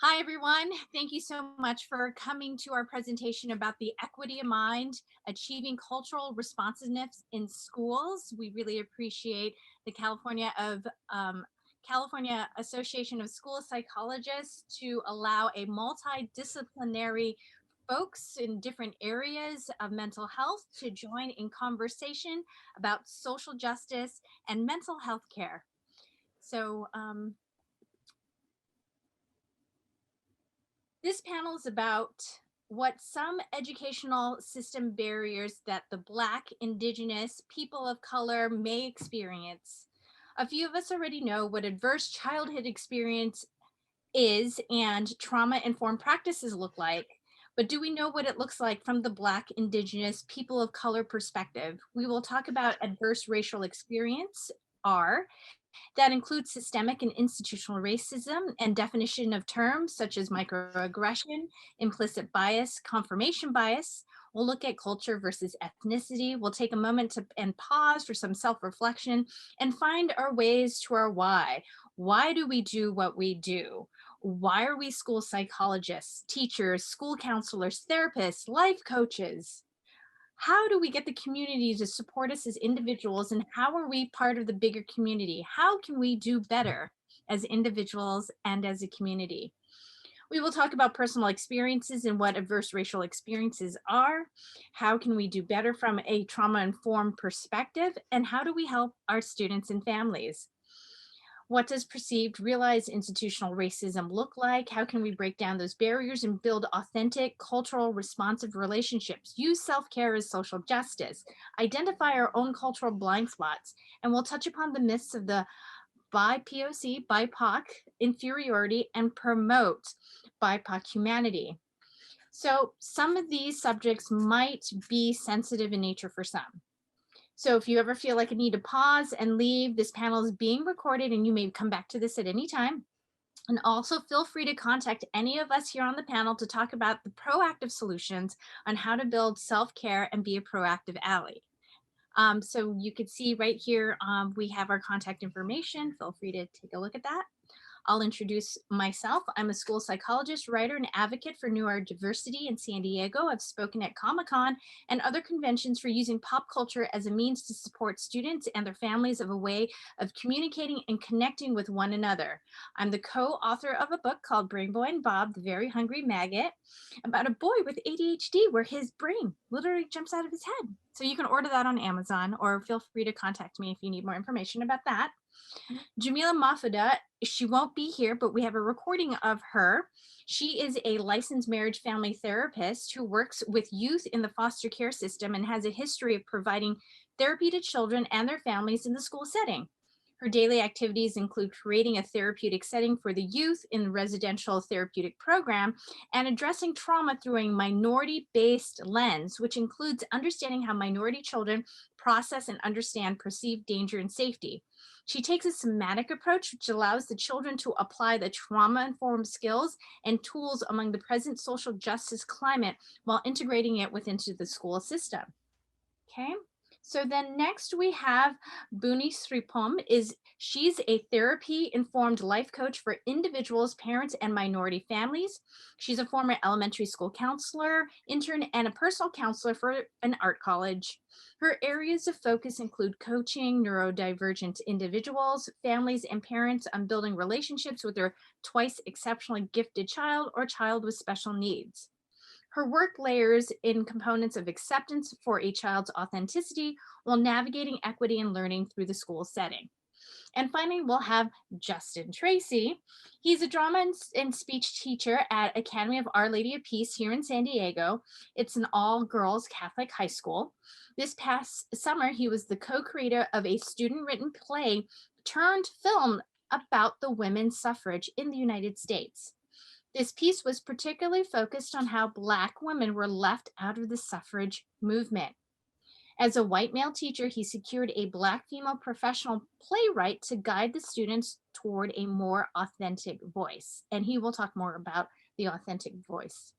Hi, everyone. Thank you so much for coming to our presentation about the equity of mind, achieving cultural responsiveness in schools. We really appreciate the California Association of School Psychologists to allow a multidisciplinary folks in different areas of mental health to join in conversation about social justice and mental health care. So this panel is about what some educational system barriers that the Black, Indigenous, people of color may experience. A few of us already know what adverse childhood experience is and trauma informed practices look like. But do we know what it looks like from the Black, Indigenous, people of color perspective? We will talk about adverse racial experience, R, that includes systemic and institutional racism and definition of terms such as microaggression, implicit bias, confirmation bias. We'll look at culture versus ethnicity. We'll take a moment to and pause for some self-reflection and find our ways to our why. Why do we do what we do? Why are we school psychologists, teachers, school counselors, therapists, life coaches? How do we get the community to support us as individuals, and how are we part of the bigger community? How can we do better as individuals and as a community? We will talk about personal experiences and what adverse racial experiences are. How can we do better from a trauma informed perspective? And how do we help our students and families? What does perceived realized institutional racism look like? How can we break down those barriers and build authentic, cultural, responsive relationships? Use self-care as social justice. Identify our own cultural blind spots. And we'll touch upon the myths of the BIPOC, BIPOC inferiority and promote BIPOC humanity. So some of these subjects might be sensitive in nature for some. So if you ever feel like a need to pause and leave, this panel is being recorded and you may come back to this at any time. And also feel free to contact any of us here on the panel to talk about the proactive solutions on how to build self-care and be a proactive ally. So you can see right here, we have our contact information. Feel free to take a look at that. I'll introduce myself. I'm a school psychologist, writer, and advocate for neurodiversity in San Diego. I've spoken at Comic-Con and other conventions for using pop culture as a means to support students and their families of a way of communicating and connecting with one another. I'm the co-author of a book called Brain Boy and Bob, the Very Hungry Maggot, about a boy with ADHD where his brain literally jumps out of his head. So you can order that on Amazon, or feel free to contact me if you need more information about that. Jamila Mafada, she won't be here, but we have a recording of her. She is a licensed marriage family therapist who works with youth in the foster care system and has a history of providing therapy to children and their families in the school setting. Her daily activities include creating a therapeutic setting for the youth in the residential therapeutic program and addressing trauma through a minority-based lens, which includes understanding how minority children process and understand perceived danger and safety. She takes a somatic approach, which allows the children to apply the trauma-informed skills and tools among the present social justice climate while integrating it within the school system. Okay. So then next we have Buni Sripom. She's a therapy informed life coach for individuals, parents, and minority families. She's a former elementary school counselor, intern, and a personal counselor for an art college. Her areas of focus include coaching neurodivergent individuals, families, and parents on building relationships with their twice exceptionally gifted child or child with special needs. Her work layers in components of acceptance for a child's authenticity while navigating equity and learning through the school setting. And finally, we'll have Justin Tracy. He's a drama and speech teacher at Academy of Our Lady of Peace here in San Diego. It's an all-girls Catholic high school. This past summer, he was the co-creator of a student-written play turned film about the women's suffrage in the United States. This piece was particularly focused on how Black women were left out of the suffrage movement. As a white male teacher, he secured a Black female professional playwright to guide the students toward a more authentic voice. And he will talk more about the authentic voice.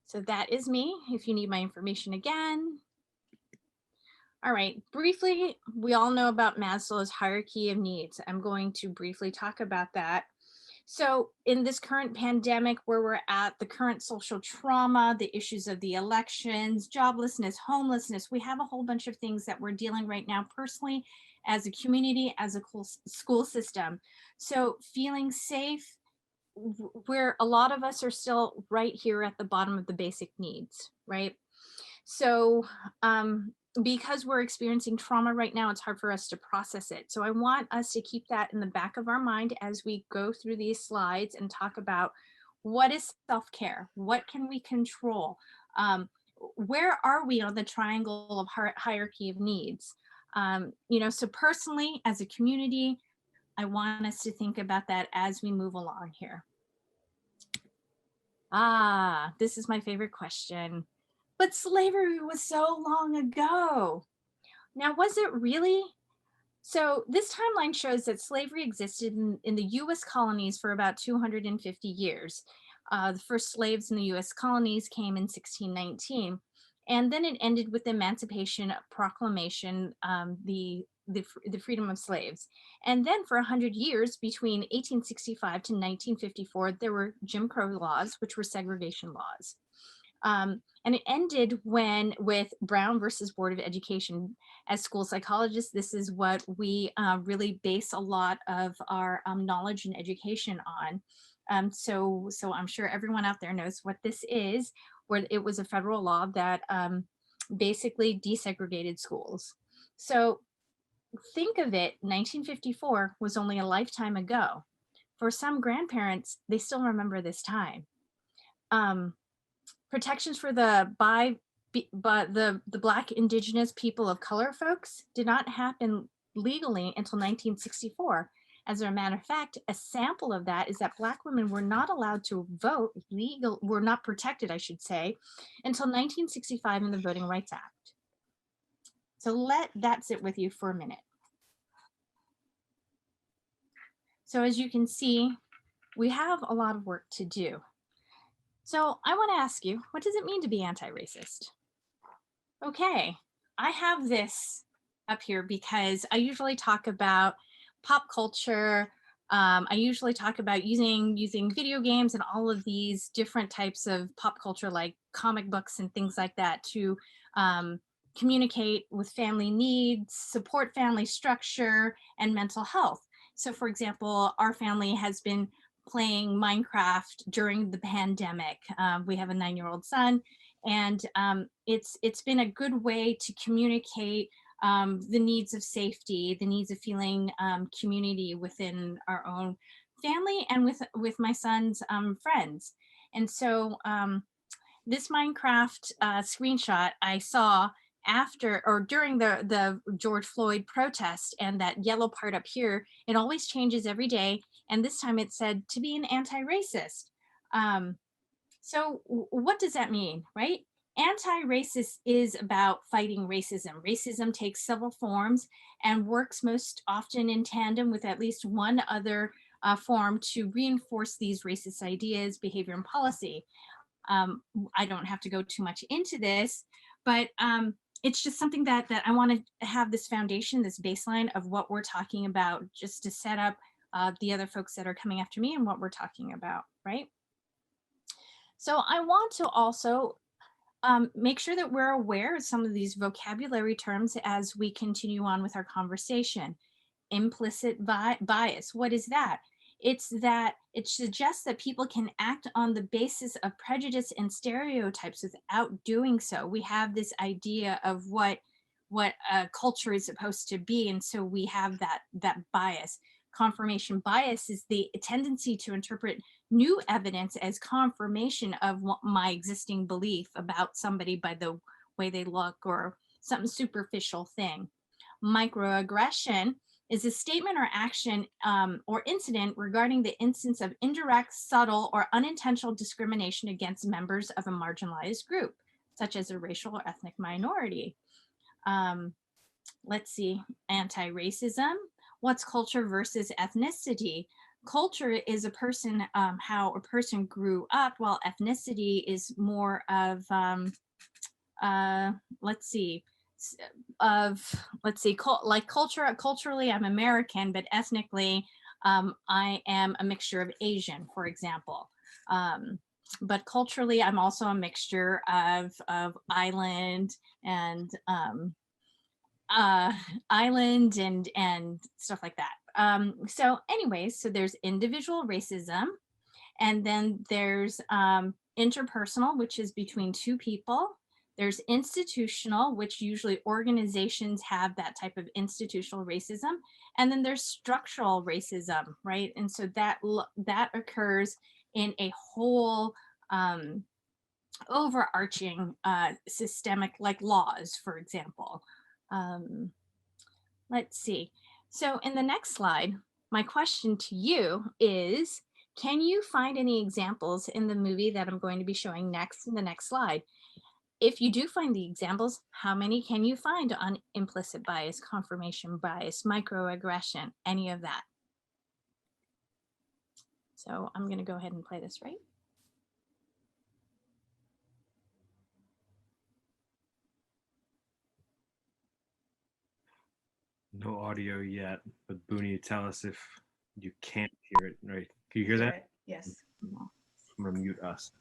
So that is me. If you need my information again. All right, briefly, we all know about Maslow's hierarchy of needs. I'm going to briefly talk about that. So in this current pandemic where we're at, the current social trauma, the issues of the elections, joblessness, homelessness, we have a whole bunch of things that we're dealing right now personally, as a community, as a school system. So feeling safe, where a lot of us are still right here at the bottom of the basic needs, right? So because we're experiencing trauma right now, it's hard for us to process it. So I want us to keep that in the back of our mind as we go through these slides and talk about what is self-care, what can we control, where are we on the triangle of hierarchy of needs. So personally, as a community, I want us to think about that as we move along here. This is my favorite question. But slavery was so long ago. Now, was it really? So this timeline shows that slavery existed in the US colonies for about 250 years. The first slaves in the US colonies came in 1619. And then it ended with the Emancipation Proclamation, the freedom of slaves. And then for 100 years, between 1865 to 1954, there were Jim Crow laws, which were segregation laws. And it ended with Brown versus Board of Education. As school psychologists, this is what we really base a lot of our knowledge and education on. So I'm sure everyone out there knows what this is, where it was a federal law that basically desegregated schools. So think of it, 1954 was only a lifetime ago. For some grandparents, they still remember this time. Protections for but the Black, Indigenous, people of color folks did not happen legally until 1964. As a matter of fact, a sample of that is that Black women were not allowed to vote, were not protected, I should say, until 1965 in the Voting Rights Act. So let that sit with you for a minute. So as you can see, we have a lot of work to do. So I want to ask you, what does it mean to be anti-racist? Okay, I have this up here because I usually talk about pop culture. I usually talk about using video games and all of these different types of pop culture, like comic books and things like that, to communicate with family needs, support family structure, and mental health. So for example, our family has been playing Minecraft during the pandemic. We have a 9-year-old son, and it's been a good way to communicate the needs of safety, the needs of feeling community within our own family and with my son's friends. And so this Minecraft screenshot I saw after or during the George Floyd protest, and that yellow part up here, it always changes every day. And this time it said to be an anti-racist. So what does that mean, right? Anti-racist is about fighting racism. Racism takes several forms and works most often in tandem with at least one other form to reinforce these racist ideas, behavior, and policy. I don't have to go too much into this, but it's just something that I want to have this foundation, this baseline of what we're talking about, just to set up the other folks that are coming after me and what we're talking about, right? So I want to also make sure that we're aware of some of these vocabulary terms as we continue on with our conversation. Implicit bias, what is that? It's that it suggests that people can act on the basis of prejudice and stereotypes without doing so. We have this idea of what a culture is supposed to be, and so we have that bias. Confirmation bias is the tendency to interpret new evidence as confirmation of my existing belief about somebody by the way they look or some superficial thing. Microaggression is a statement or action or incident regarding the instance of indirect, subtle, or unintentional discrimination against members of a marginalized group, such as a racial or ethnic minority. Let's see, anti-racism. What's culture versus ethnicity? Culture is a person, how a person grew up, while ethnicity is more of, let's see, like culturally I'm American, but ethnically I am a mixture of Asian, for example. But culturally, I'm also a mixture of island and uh, island and stuff like that. So anyways, so there's individual racism, and then there's interpersonal, which is between two people. There's institutional, which usually organizations have that type of institutional racism. And then there's structural racism, right? And so that occurs in a whole overarching systemic, like laws, for example. Um, let's see. So in the next slide, my question to you is, can you find any examples in the movie that I'm going to be showing next in the next slide? If you do find the examples, how many can you find on implicit bias, confirmation bias, microaggression, any of that? So I'm going to go ahead and play this, right? No audio yet, but Booney, tell us if you can't hear it, right? Can you hear that? Yes. I'm gonna mute us.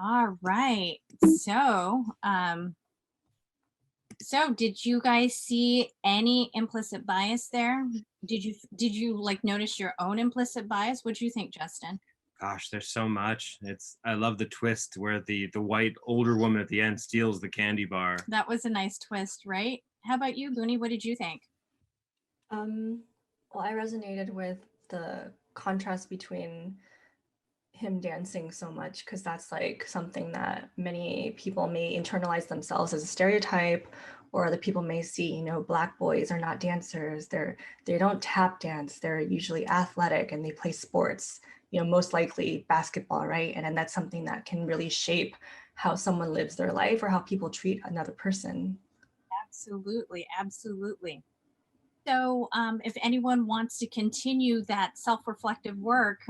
All right. So did you guys see any implicit bias there? Did you like notice your own implicit bias? What do you think, Justin? Gosh, there's so much. I love the twist where the white older woman at the end steals the candy bar. That was a nice twist, right? How about you, Booney? What did you think? Um, well, I resonated with the contrast between him dancing so much because that's like something that many people may internalize themselves as a stereotype, or other people may see, black boys are not dancers. They don't tap dance. They're usually athletic and they play sports, most likely basketball, right? And then that's something that can really shape how someone lives their life or how people treat another person. Absolutely, absolutely. So, if anyone wants to continue that self-reflective work,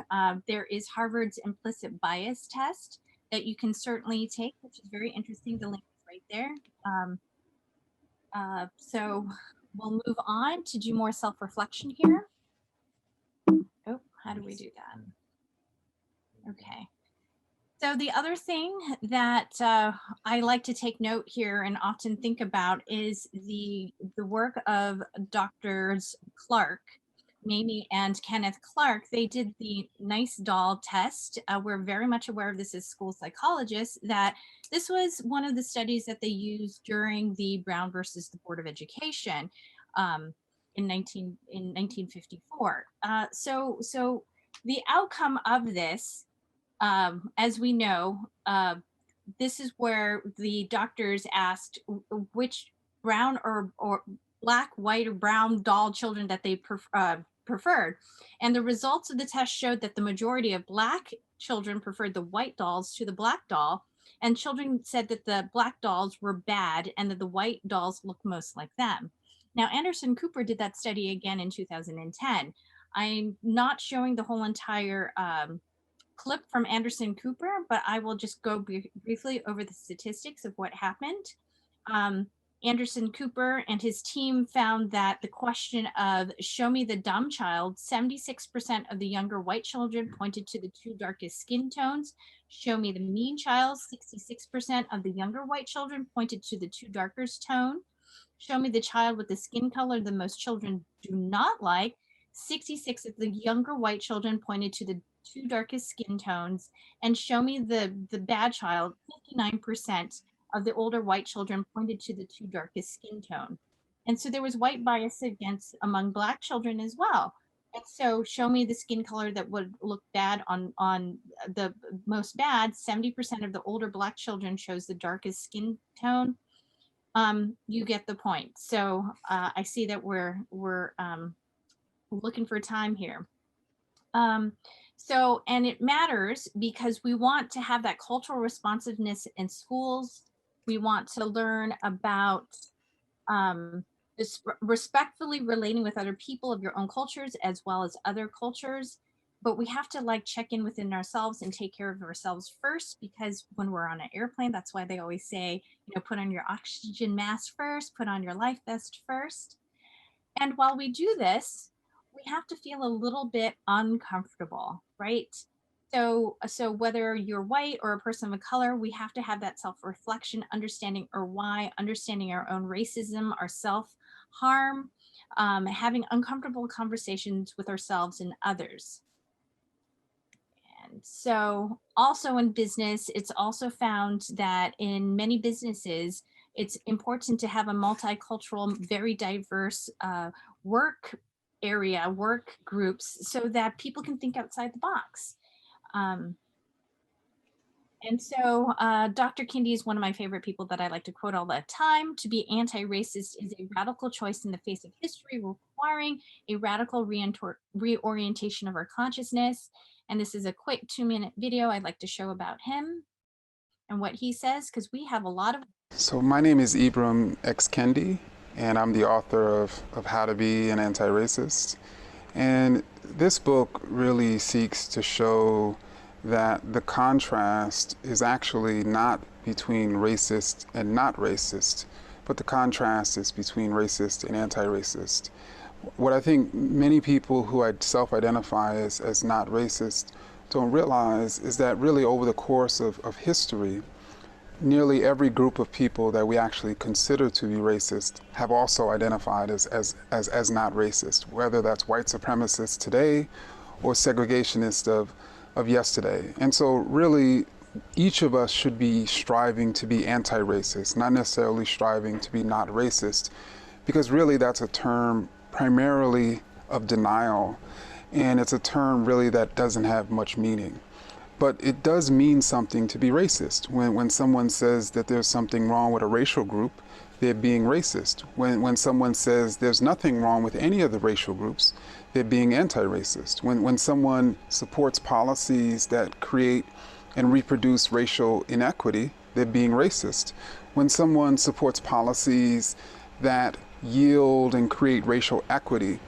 there is Harvard's implicit bias test that you can certainly take, which is very interesting. The link is right there. So we'll move on to do more self-reflection here. Oh, how do we do that? Okay. So the other thing that I like to take note here and often think about is the work of Doctors Clark, Mamie and Kenneth Clark. They did the nice doll test. We're very much aware of this as school psychologists, that this was one of the studies that they used during the Brown versus the Board of Education in 1954. So the outcome of this, as we know, this is where the doctors asked which brown or black, white, or brown doll children that they preferred. And the results of the test showed that the majority of black children preferred the white dolls to the black doll. And children said that the black dolls were bad and that the white dolls looked most like them. Now, Anderson Cooper did that study again in 2010. I'm not showing the whole entire clip from Anderson Cooper, but I will just go briefly over the statistics of what happened. Anderson Cooper and his team found that the question of show me the dumb child, 76% of the younger white children pointed to the two darkest skin tones. Show me the mean child, 66% of the younger white children pointed to the two darkest tone. Show me the child with the skin color the most children do not like. 66 of the younger white children pointed to the two darkest skin tones. And show me the bad child, 59% of the older white children pointed to the two darkest skin tone. And so there was white bias against among black children as well. And so show me the skin color that would look bad on the most bad. 70% of the older black children chose the darkest skin tone. You get the point. So I see that we're looking for time here. And it matters because we want to have that cultural responsiveness in schools. We want to learn about respectfully relating with other people of your own cultures as well as other cultures. But we have to like check in within ourselves and take care of ourselves first, because when we're on an airplane, that's why they always say, put on your oxygen mask first, put on your life vest first. And while we do this, we have to feel a little bit uncomfortable, right? So whether you're white or a person of color, we have to have that self-reflection, understanding our why, understanding our own racism, our self-harm, having uncomfortable conversations with ourselves and others. And so also in business, it's also found that in many businesses, it's important to have a multicultural, very diverse work area, work groups, so that people can think outside the box. And so Dr. Kendi is one of my favorite people that I like to quote all the time. To be anti-racist is a radical choice in the face of history, requiring a radical reorientation of our consciousness. And this is a quick 2-minute video I'd like to show about him and what he says, because we have a lot of... So my name is Ibram X. Kendi, and I'm the author of How to Be an Anti-Racist. And this book really seeks to show that the contrast is actually not between racist and not racist, but the contrast is between racist and anti-racist. What I think many people who self-identify as not racist don't realize is that really over the course of history, nearly every group of people that we actually consider to be racist have also identified as not racist, whether that's white supremacists today or segregationists of yesterday. And so really, each of us should be striving to be anti-racist, not necessarily striving to be not racist, because really that's a term primarily of denial, and it's a term really that doesn't have much meaning. But it does mean something to be racist. When someone says that there's something wrong with a racial group, they're being racist. When someone says there's nothing wrong with any of the racial groups, they're being anti-racist. When someone supports policies that create and reproduce racial inequity, they're being racist. When someone supports policies that yield and create racial equity,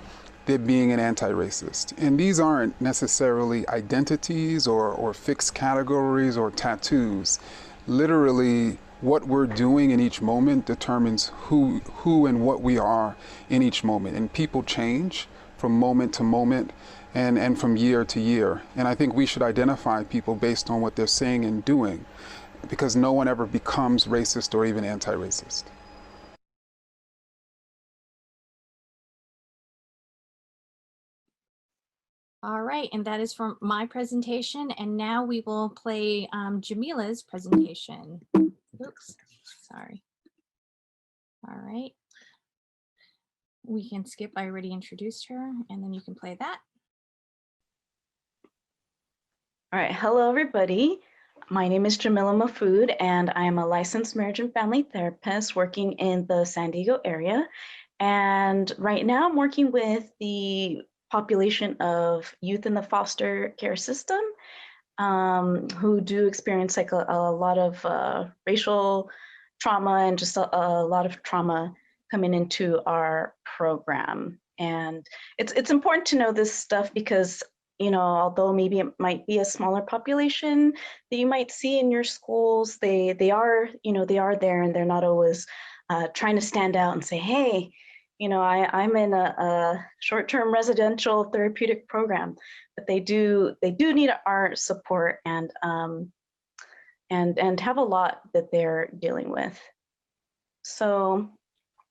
they're being an anti-racist. And these aren't necessarily identities or fixed categories or tattoos. Literally, what we're doing in each moment determines who and what we are in each moment. And people change from moment to moment and from year to year. And I think we should identify people based on what they're saying and doing, because no one ever becomes racist or even anti-racist. All right, and that is from my presentation. And now we will play Jamila's presentation. Oops, sorry. All right. We can skip, I already introduced her, and then you can play that. All right, hello everybody. My name is Jamila Mahfood, and I am a licensed marriage and family therapist working in the San Diego area. And right now I'm working with the population of youth in the foster care system who do experience like a lot of racial trauma and just a lot of trauma coming into our program. And it's important to know this stuff because, you know, although maybe it might be a smaller population that you might see in your schools, they are, you know, they are there, and they're not always trying to stand out and say, hey, you know, I'm in a short-term residential therapeutic program, but they do need our support and have a lot that they're dealing with. So,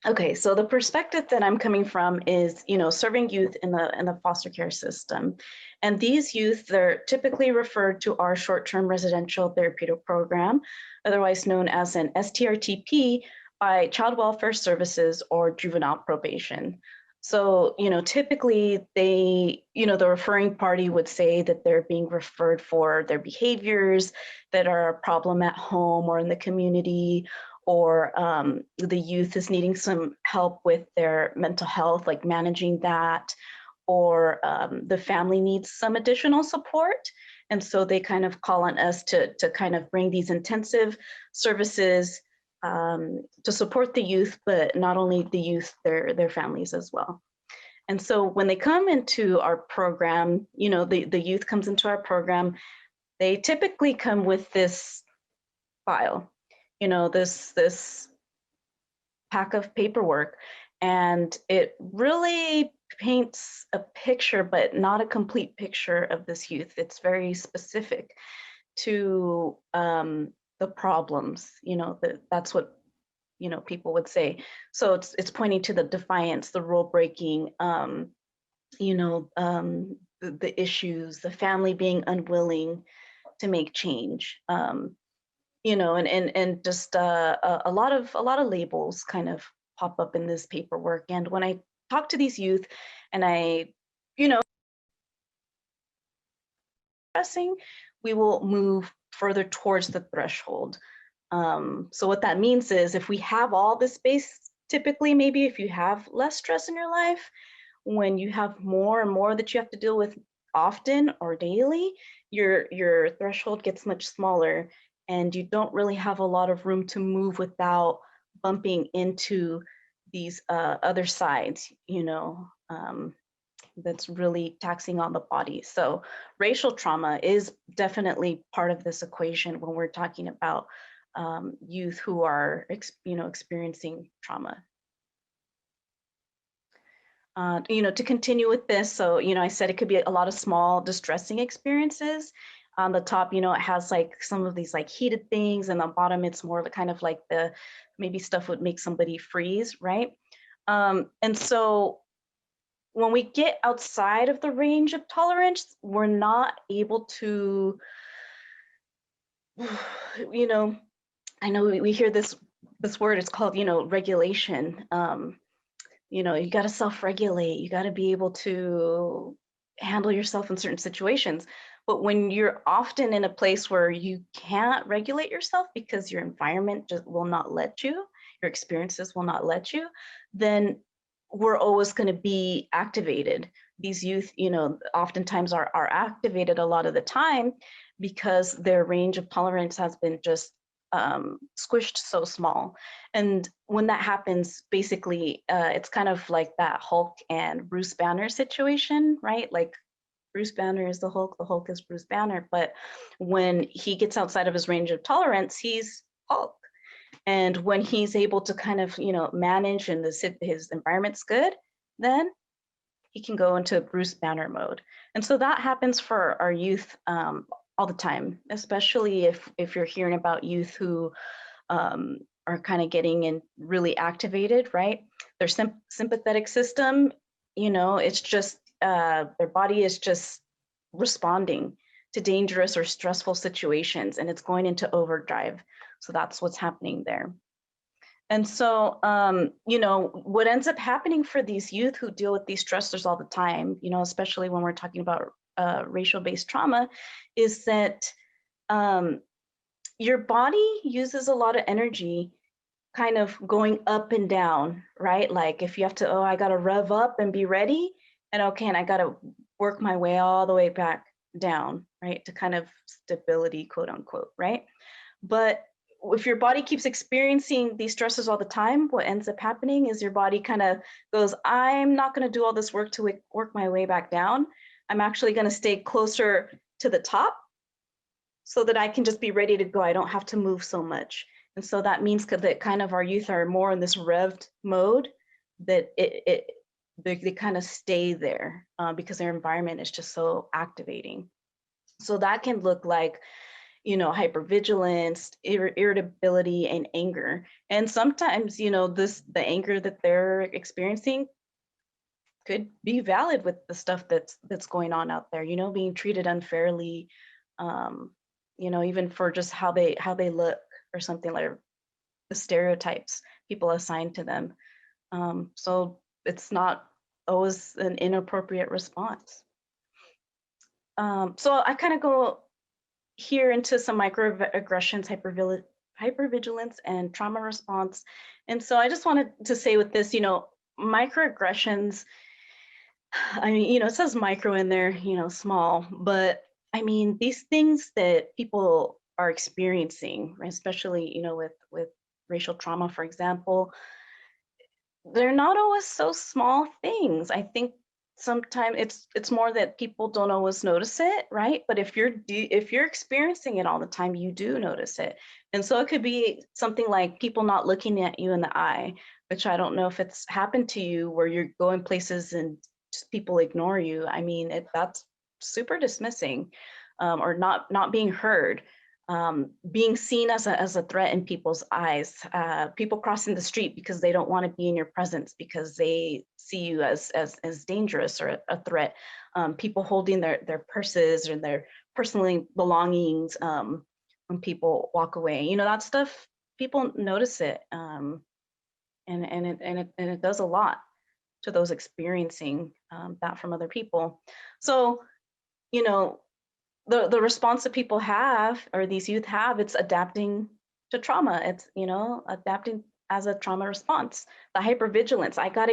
okay, so the perspective that I'm coming from is, you know, serving youth in the foster care system. And these youth, they're typically referred to our short-term residential therapeutic program, otherwise known as an STRTP, by Child Welfare Services or juvenile probation. So, you know, typically they, you know, the referring party would say that they're being referred for their behaviors that are a problem at home or in the community, or the youth is needing some help with their mental health, like managing that, or the family needs some additional support. And so they kind of call on us to kind of bring these intensive services to support the youth, but not only the youth, their families as well. And so when they come into our program, you know, the youth comes into our program, they typically come with this file, you know, this pack of paperwork, and it really paints a picture, but not a complete picture of this youth. It's very specific to the problems, you know, that's what, you know, people would say. So it's pointing to the defiance, the rule breaking, you know, the issues, the family being unwilling to make change, you know, and just a lot of labels kind of pop up in this paperwork. And when I talk to these youth, and I, you know, pressing, we will move further towards the threshold. So what that means is if we have all this space, typically maybe if you have less stress in your life, when you have more and more that you have to deal with often or daily, your threshold gets much smaller, and you don't really have a lot of room to move without bumping into these other sides, you know, that's really taxing on the body. So racial trauma is definitely part of this equation when we're talking about youth who are, you know, experiencing trauma. To continue with this, so, I said it could be a lot of small distressing experiences. On the top, it has like some of these like heated things, and on the bottom, it's more of a kind of like the maybe stuff would make somebody freeze, right? And so when we get outside of the range of tolerance, we're not able to, I know we hear this word, it's called, regulation. You got to self-regulate. You got to be able to handle yourself in certain situations. But when you're often in a place where you can't regulate yourself because your environment just will not let you, your experiences will not let you, then we're always going to be activated. These youth, oftentimes are activated a lot of the time because their range of tolerance has been just squished so small. And when that happens, basically, it's kind of like that Hulk and Bruce Banner situation, right? Like Bruce Banner is the Hulk is Bruce Banner. But when he gets outside of his range of tolerance, he's Hulk. And when he's able to kind of, manage and his environment's good, then he can go into Bruce Banner mode. And so that happens for our youth all the time, especially if you're hearing about youth who are kind of getting in really activated, right? Their sympathetic system, it's just their body is just responding to dangerous or stressful situations, and it's going into overdrive. So that's what's happening there. And so, what ends up happening for these youth who deal with these stressors all the time, especially when we're talking about racial-based trauma, is that your body uses a lot of energy kind of going up and down, right? Like if you have to, I got to rev up and be ready, and okay, and I got to work my way all the way back down, right? To kind of stability, quote unquote, right? But if your body keeps experiencing these stresses all the time, what ends up happening is your body kind of goes, I'm not going to do all this work to work my way back down. I'm actually going to stay closer to the top so that I can just be ready to go. I don't have to move so much. And so that means that kind of our youth are more in this revved mode, that they kind of stay there because their environment is just so activating. So that can look like, hypervigilance, irritability, and anger. And sometimes, the anger that they're experiencing could be valid with the stuff that's going on out there, being treated unfairly, even for just how they look or something, like the stereotypes people assign to them. So it's not always an inappropriate response. So I kind of go here into some microaggressions, hypervigilance, and trauma response. And so I just wanted to say with this, microaggressions, I mean, it says micro in there, small, but I mean, these things that people are experiencing, right, especially, with racial trauma, for example, they're not always so small things. I think sometimes it's more that people don't always notice it, right? But if you're experiencing it all the time, you do notice it. And so it could be something like people not looking at you in the eye, which I don't know if it's happened to you, where you're going places and just people ignore you. I mean, that's super dismissing, or not being heard. Being seen as a threat in people's eyes, people crossing the street because they don't want to be in your presence because they see you as dangerous or a threat. People holding their purses or their personal belongings when people walk away. That stuff, people notice it, and it does a lot to those experiencing that from other people. So, the response that people have, or these youth have, it's adapting to trauma. It's, adapting as a trauma response. The hypervigilance, I got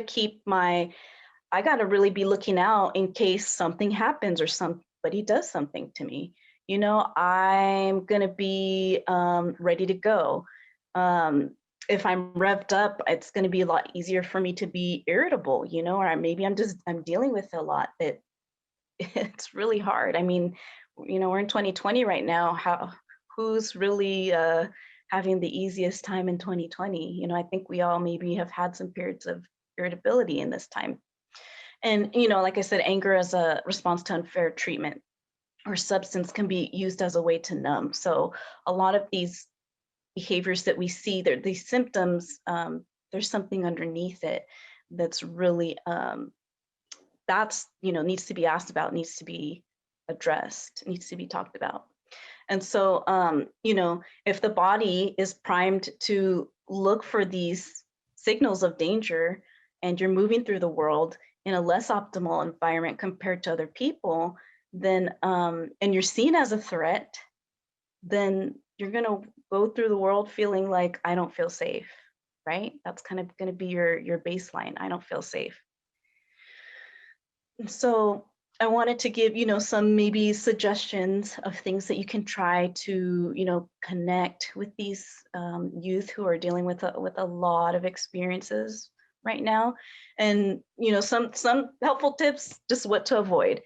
to really be looking out in case something happens or somebody does something to me. I'm going to be ready to go. If I'm revved up, it's going to be a lot easier for me to be irritable, or maybe I'm dealing with a lot that it's really hard. I mean, we're in 2020 right now. Who's really having the easiest time in 2020? I think we all maybe have had some periods of irritability in this time. And, you know, like I said, anger as a response to unfair treatment or substance can be used as a way to numb. So a lot of these behaviors that we see, these symptoms, there's something underneath it that's really, that's, you know, needs to be asked about, needs to be addressed, needs to be talked about. And so, you know, if the body is primed to look for these signals of danger and you're moving through the world in a less optimal environment compared to other people, then, and you're seen as a threat, then you're going to go through the world feeling like, I don't feel safe, right? That's kind of going to be your baseline. I don't feel safe. And so I wanted to give, you know, some maybe suggestions of things that you can try to, you know, connect with these youth who are dealing with a lot of experiences right now. And, you know, some helpful tips, just what to avoid.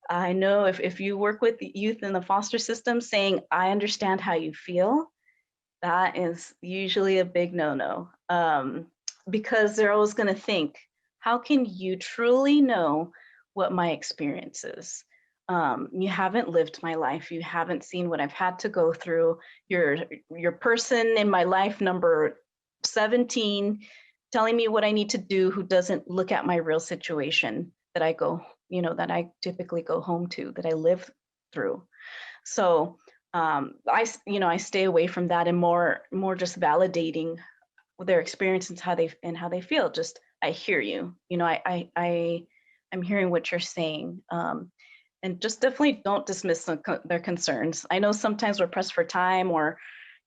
I know if you work with youth in the foster system, saying, I understand how you feel, that is usually a big no-no, because they're always going to think, how can you truly know what my experience is? You haven't lived my life. You haven't seen what I've had to go through. You're person in my life number 17 telling me what I need to do, who doesn't look at my real situation that I go, you know, that I typically go home to, that I live through. So I stay away from that and more just validating their experience and how they feel. Just, I hear you, you know, I'm hearing what you're saying. And just definitely don't dismiss their concerns. I know sometimes we're pressed for time, or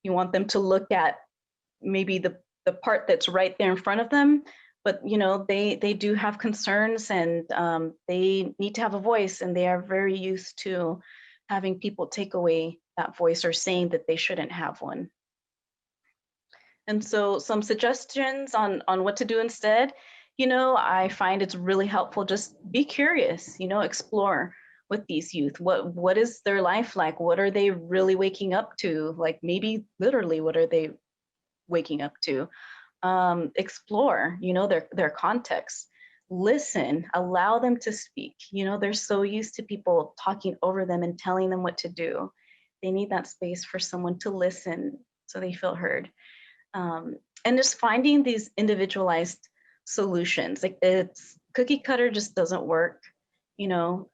you want them to look at maybe the part that's right there in front of them, but you know, they do have concerns, and they need to have a voice, and they are very used to having people take away that voice or saying that they shouldn't have one. And so some suggestions on what to do instead, you know, I find it's really helpful, just be curious, you know, explore with these youth. What is their life like? What are they really waking up to? Like, maybe literally, what are they waking up to? Explore, you know, their context. Listen, allow them to speak. You know, they're so used to people talking over them and telling them what to do. They need that space for someone to listen so they feel heard. And just finding these individualized solutions. Like, it's cookie cutter just doesn't work. You know,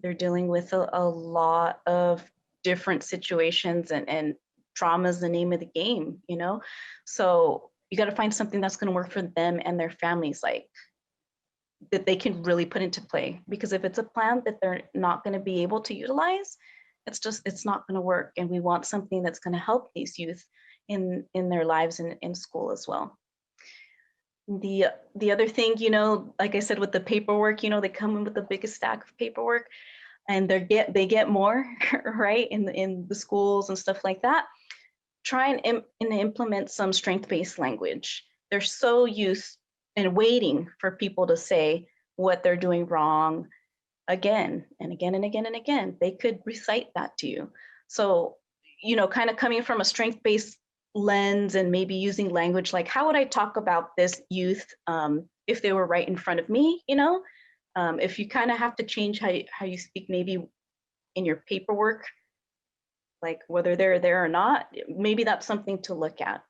they're dealing with a lot of different situations, and trauma is the name of the game, you know? So you got to find something that's going to work for them and their families, like that they can really put into play. Because if it's a plan that they're not going to be able to utilize, it's not going to work. And we want something that's going to help these youth in their lives and in school as well. The other thing, you know, like I said, with the paperwork, you know, they come in with the biggest stack of paperwork, and they get more right in the schools and stuff like that. Try and implement some strength-based language. They're so used and waiting for people to say what they're doing wrong again and again and again and again. They could recite that to you. So, you know, kind of coming from a strength-based lens and maybe using language like, how would I talk about this youth if they were right in front of me, you know? If you kind of have to change how you speak, maybe in your paperwork, like whether they're there or not, maybe that's something to look at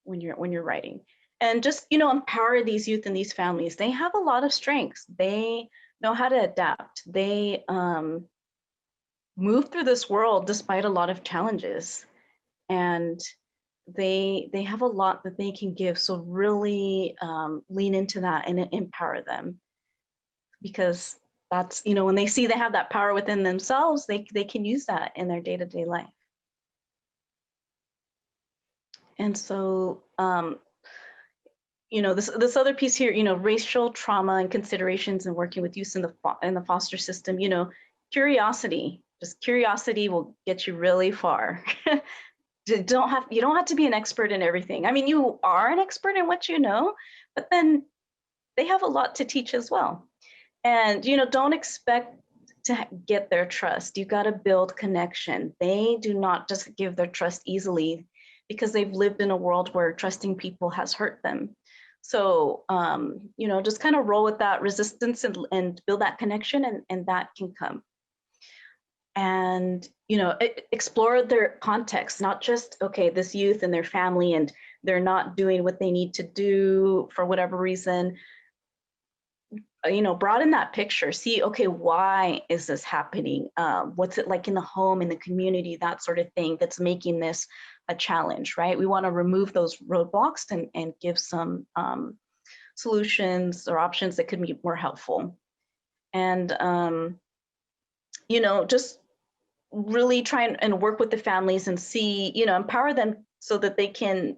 when you're writing. And just, you know, empower these youth and these families. They have a lot of strengths. They know how to adapt. They move through this world despite a lot of challenges, and they have a lot that they can give. So really lean into that and empower them, because that's, you know, when they see they have that power within themselves, they can use that in their day-to-day life. And so, you know, this other piece here, you know, racial trauma and considerations and working with youth in the foster system, you know, curiosity, just curiosity will get you really far. You don't have to be an expert in everything. I mean, you are an expert in what you know, but then they have a lot to teach as well. And, you know, don't expect to get their trust. You got to build connection. They do not just give their trust easily, because they've lived in a world where trusting people has hurt them. So, just kind of roll with that resistance and build that connection, and that can come. And, explore their context, not just, okay, this youth and their family, and they're not doing what they need to do for whatever reason. Broaden that picture, see, okay, why is this happening? What's it like in the home, in the community, that sort of thing that's making this a challenge, right? We want to remove those roadblocks and give some solutions or options that could be more helpful. And, just really try and work with the families and see, empower them so that they can,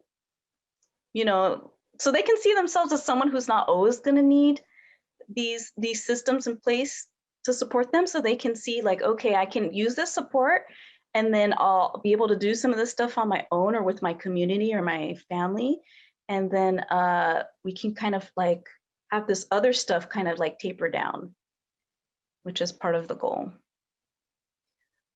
so they can see themselves as someone who's not always going to need these systems in place to support them, so they can see like, okay, I can use this support, and then I'll be able to do some of this stuff on my own or with my community or my family. And then we can kind of like have this other stuff kind of like taper down, which is part of the goal.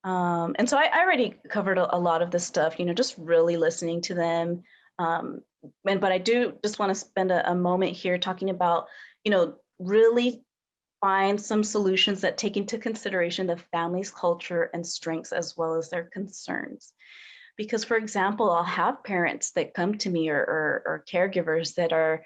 And so I already covered a lot of this stuff, just really listening to them. But I do just want to spend a moment here talking about, really find some solutions that take into consideration the family's culture and strengths as well as their concerns. Because, for example, I'll have parents that come to me or caregivers that are,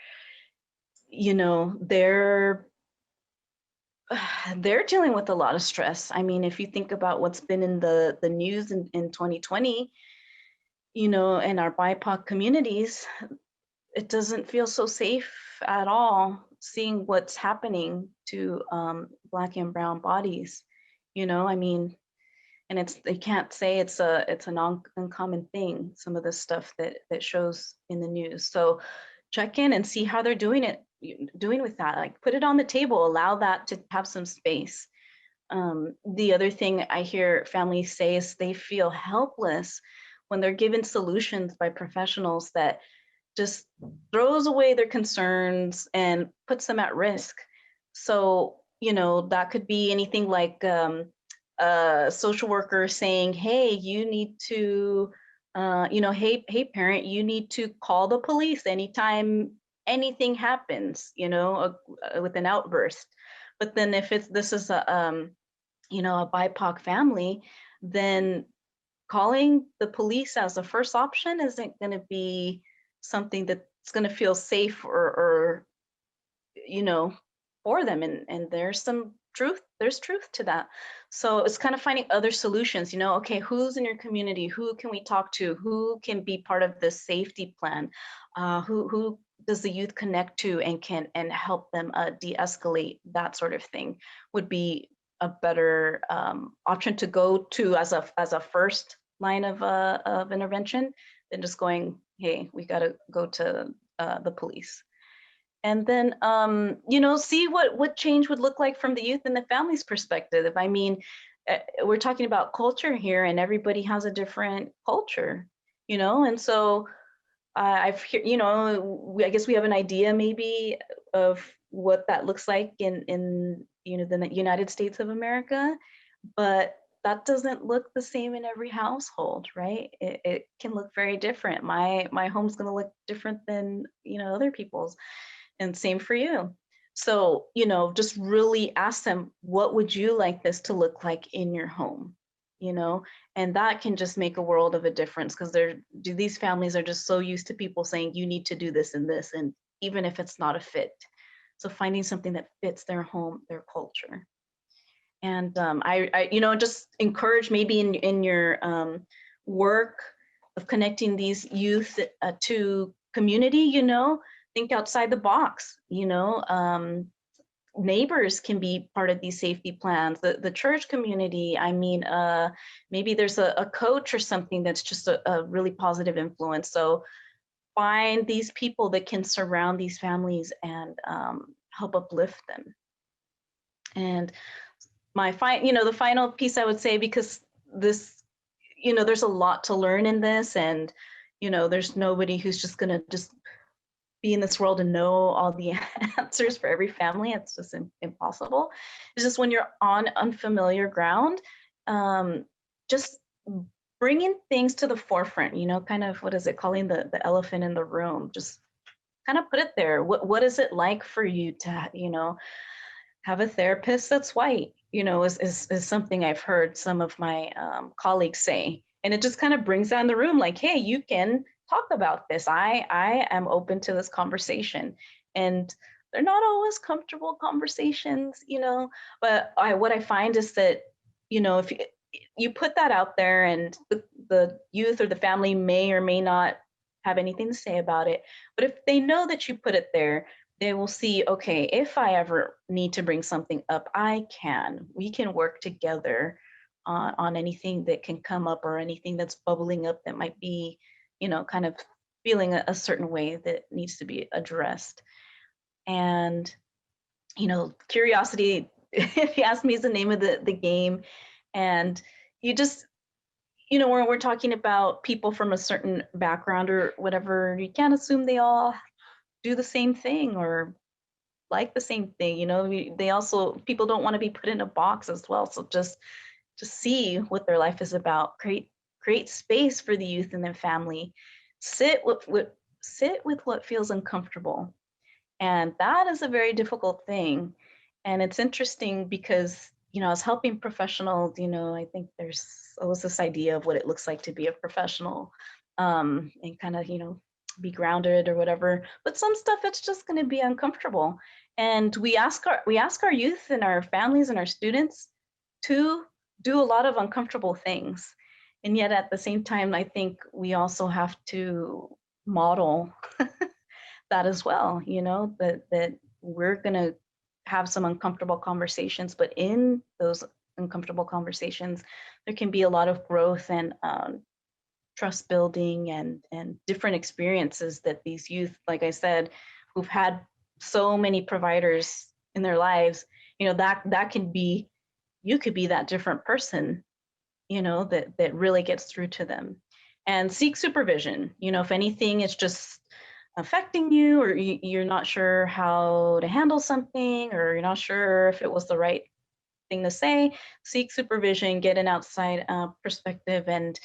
they're dealing with a lot of stress. I mean, if you think about what's been in the news in 2020, in our BIPOC communities, it doesn't feel so safe at all seeing what's happening to Black and brown bodies. I mean, and they can't say it's a uncommon thing, some of the stuff that shows in the news. So check in and see how they're doing with that. Like, put it on the table, allow that to have some space. The other thing I hear families say is they feel helpless when they're given solutions by professionals that just throws away their concerns and puts them at risk. So, that could be anything like a social worker saying, hey, you need to, hey, parent, you need to call the police anytime anything happens, with an outburst. But then if this is a BIPOC family, then calling the police as a first option isn't going to be something that's going to feel safe or for them. And there's truth to that. So it's kind of finding other solutions, okay, who's in your community, who can we talk to, who can be part of this safety plan, who does the youth connect to and can help them de-escalate, that sort of thing would be a better option to go to as a first line of intervention than just going, hey, we got to go to the police. And then, see what change would look like from the youth and the family's perspective. I mean, we're talking about culture here, and everybody has a different culture, and so I guess we have an idea maybe of what that looks like in the United States of America, but that doesn't look the same in every household, right? It can look very different. My home's going to look different than other people's, and same for you. So just really ask them, what would you like this to look like in your home? And that can just make a world of a difference, because these families are just so used to people saying you need to do this and this, and even if it's not a fit. So finding something that fits their home, their culture. And I just encourage maybe in your work of connecting these youth to community, think outside the box. Neighbors can be part of these safety plans, the church community. I mean, maybe there's a coach or something that's just a really positive influence. So find these people that can surround these families and help uplift them. And the final piece I would say, because this, there's a lot to learn in this, and there's nobody who's just gonna just be in this world and know all the answers for every family. It's just impossible. It's just when you're on unfamiliar ground, just bringing things to the forefront, kind of, what is it, calling the elephant in the room, just kind of put it there. What is it like for you to, you know, have a therapist that's white, you know, is something I've heard some of my colleagues say. And it just kind of brings down the room like, hey, you can talk about this. I am open to this conversation. And they're not always comfortable conversations, you know, but what I find is that, you know, if you put that out there and the youth or the family may or may not have anything to say about it, but if they know that you put it there, they will see, okay, if I ever need to bring something up, we can work together on anything that can come up or anything that's bubbling up that might be, you know, kind of feeling a certain way that needs to be addressed. And, you know, curiosity, if you ask me, is the name of the game. And you just, you know, when we're talking about people from a certain background or whatever, you can't assume they all do the same thing or like the same thing. You know, they also, people don't want to be put in a box as well. So just see what their life is about. Create space for the youth and their family. Sit with what feels uncomfortable. And that is a very difficult thing. And it's interesting because, you know, as helping professionals, you know, I think there's always this idea of what it looks like to be a professional, and kind of, you know, be grounded or whatever. But some stuff, it's just going to be uncomfortable. And we ask our youth and our families and our students to do a lot of uncomfortable things. And yet at the same time, I think we also have to model that as well, you know, that we're going to have some uncomfortable conversations, but in those uncomfortable conversations, there can be a lot of growth and trust building and different experiences that these youth, like I said, who've had so many providers in their lives, you know, that can be, you could be that different person, you know, that really gets through to them. And seek supervision, you know, if anything is just affecting you, or you're not sure how to handle something, or you're not sure if it was the right thing to say, seek supervision, get an outside perspective. And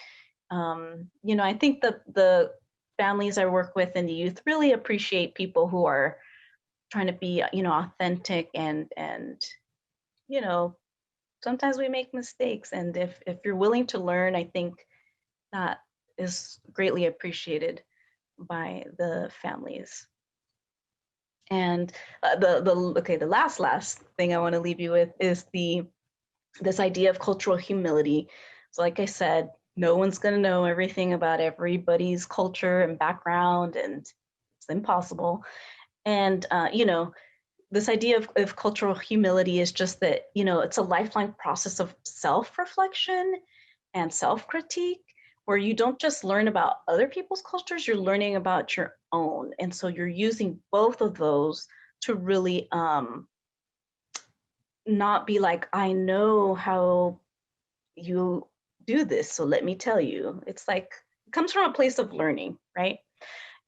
you know, I think the families I work with and the youth really appreciate people who are trying to be, you know, authentic and you know, sometimes we make mistakes, and if you're willing to learn, I think that is greatly appreciated by the families. And the last thing I want to leave you with is this idea of cultural humility. So like I said, no one's going to know everything about everybody's culture and background, and it's impossible. And you know, this idea of cultural humility is just that, you know, it's a lifelong process of self-reflection and self-critique, where you don't just learn about other people's cultures, you're learning about your own. And so you're using both of those to really not be like, I know how you do this, so let me tell you. It's like, it comes from a place of learning, right?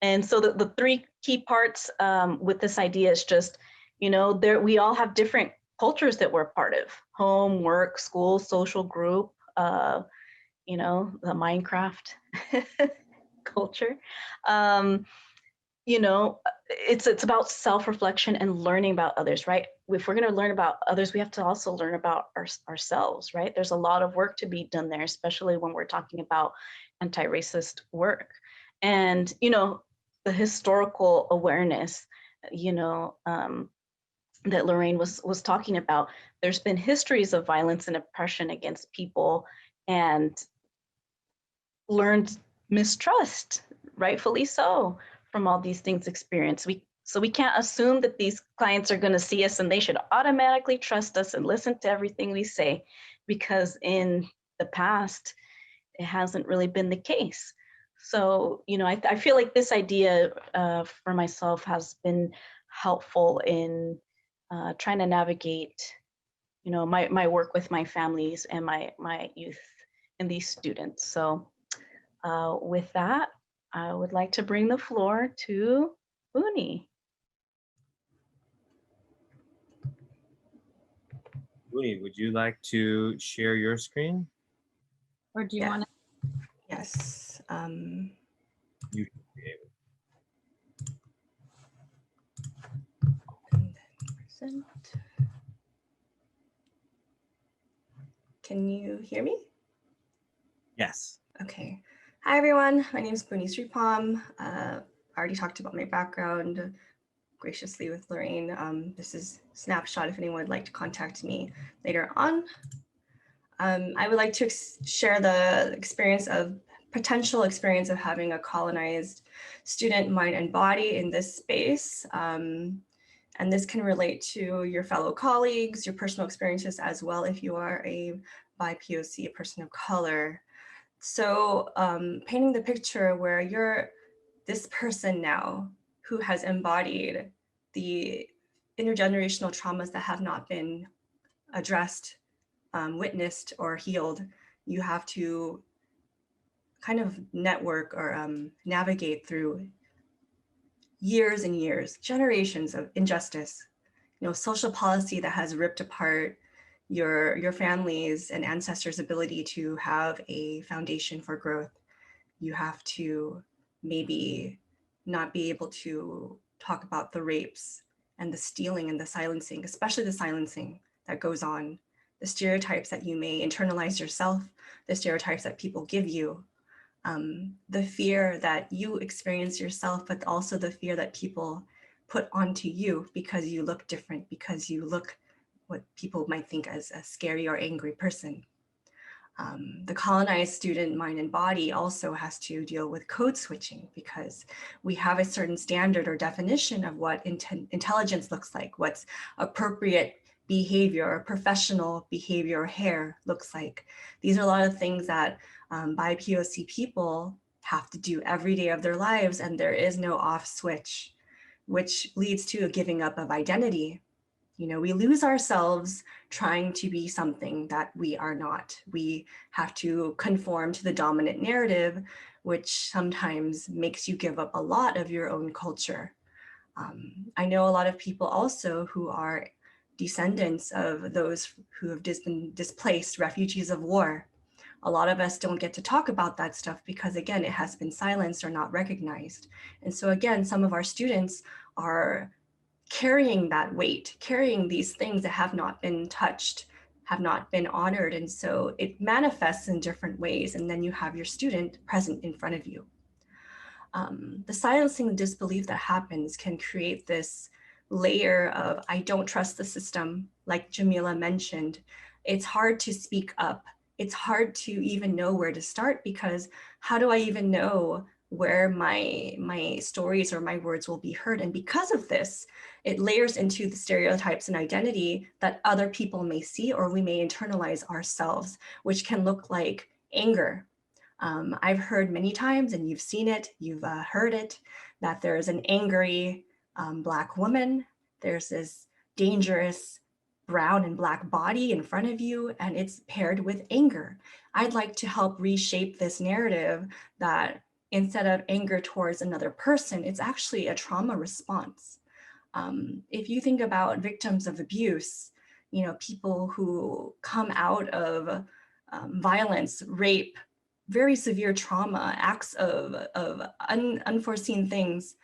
And so the three key parts with this idea is just, you know, we all have different cultures that we're a part of: home, work, school, social group, you know, the Minecraft culture. You know, it's about self-reflection and learning about others, right? If we're going to learn about others, we have to also learn about ourselves, right? There's a lot of work to be done there, especially when we're talking about anti-racist work. And, you know, the historical awareness, you know, that Lorraine was talking about. There's been histories of violence and oppression against people, and learned mistrust, rightfully so, from all these things experienced. So we can't assume that these clients are going to see us and they should automatically trust us and listen to everything we say, because in the past, it hasn't really been the case. So, you know, I feel like this idea for myself has been helpful in trying to navigate, you know, my work with my families and my youth and these students. So with that, I would like to bring the floor to Uni. Uni, would you like to share your screen? Or do you Yeah. want to? Yes. You should be able. present. Can you hear me? Yes. Okay. Hi, everyone. My name is Booney Sripam. I already talked about my background graciously with Lorraine. This is a snapshot if anyone would like to contact me later on. I would like to share the potential experience of having a colonized student mind and body in this space. And this can relate to your fellow colleagues, your personal experiences as well if you are a BIPOC, a person of color. So painting the picture where you're this person now who has embodied the intergenerational traumas that have not been addressed, witnessed, or healed, you have to kind of network or navigate through years and years, generations of injustice, social policy that has ripped apart your family's and ancestors' ability to have a foundation for growth. You have to maybe not be able to talk about the rapes and the stealing and the silencing, especially the silencing that goes on, the stereotypes that you may internalize yourself, the stereotypes that people give you, the fear that you experience yourself, but also the fear that people put onto you because you look different, because you look what people might think as a scary or angry person. The colonized student mind and body also has to deal with code switching because we have a certain standard or definition of what intelligence looks like, what's appropriate behavior or professional behavior or hair looks like. These are a lot of things that BIPOC people have to do every day of their lives, and there is no off switch, which leads to a giving up of identity. We lose ourselves trying to be something that we are not. We have to conform to the dominant narrative, which sometimes makes you give up a lot of your own culture. I know a lot of people also who are descendants of those who have been displaced, refugees of war. A lot of us don't get to talk about that stuff because, again, it has been silenced or not recognized. And so, again, some of our students are carrying that weight, carrying these things that have not been touched, have not been honored. And so it manifests in different ways. And then you have your student present in front of you. The silencing and disbelief that happens can create this layer of, I don't trust the system, like Jamila mentioned. It's hard to speak up. It's hard to even know where to start because how do I even know where my stories or my words will be heard? And because of this, it layers into the stereotypes and identity that other people may see or we may internalize ourselves, which can look like anger. I've heard many times, and you've seen it, you've heard it, that there's an angry Black woman, there's this dangerous brown and Black body in front of you, and it's paired with anger. I'd like to help reshape this narrative that instead of anger towards another person, it's actually a trauma response. If you think about victims of abuse, people who come out of violence, rape, very severe trauma, acts of unforeseen things,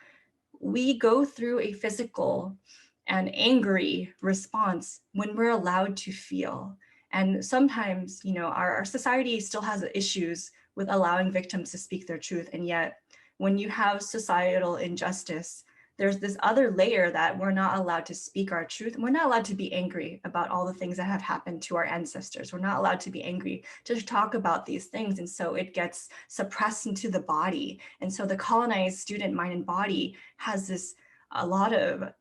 we go through a physical and angry response when we're allowed to feel. And sometimes, our society still has issues with allowing victims to speak their truth. And yet, when you have societal injustice, there's this other layer that we're not allowed to speak our truth. We're not allowed to be angry about all the things that have happened to our ancestors. We're not allowed to be angry to talk about these things. And so it gets suppressed into the body. And so the colonized student mind and body has a lot of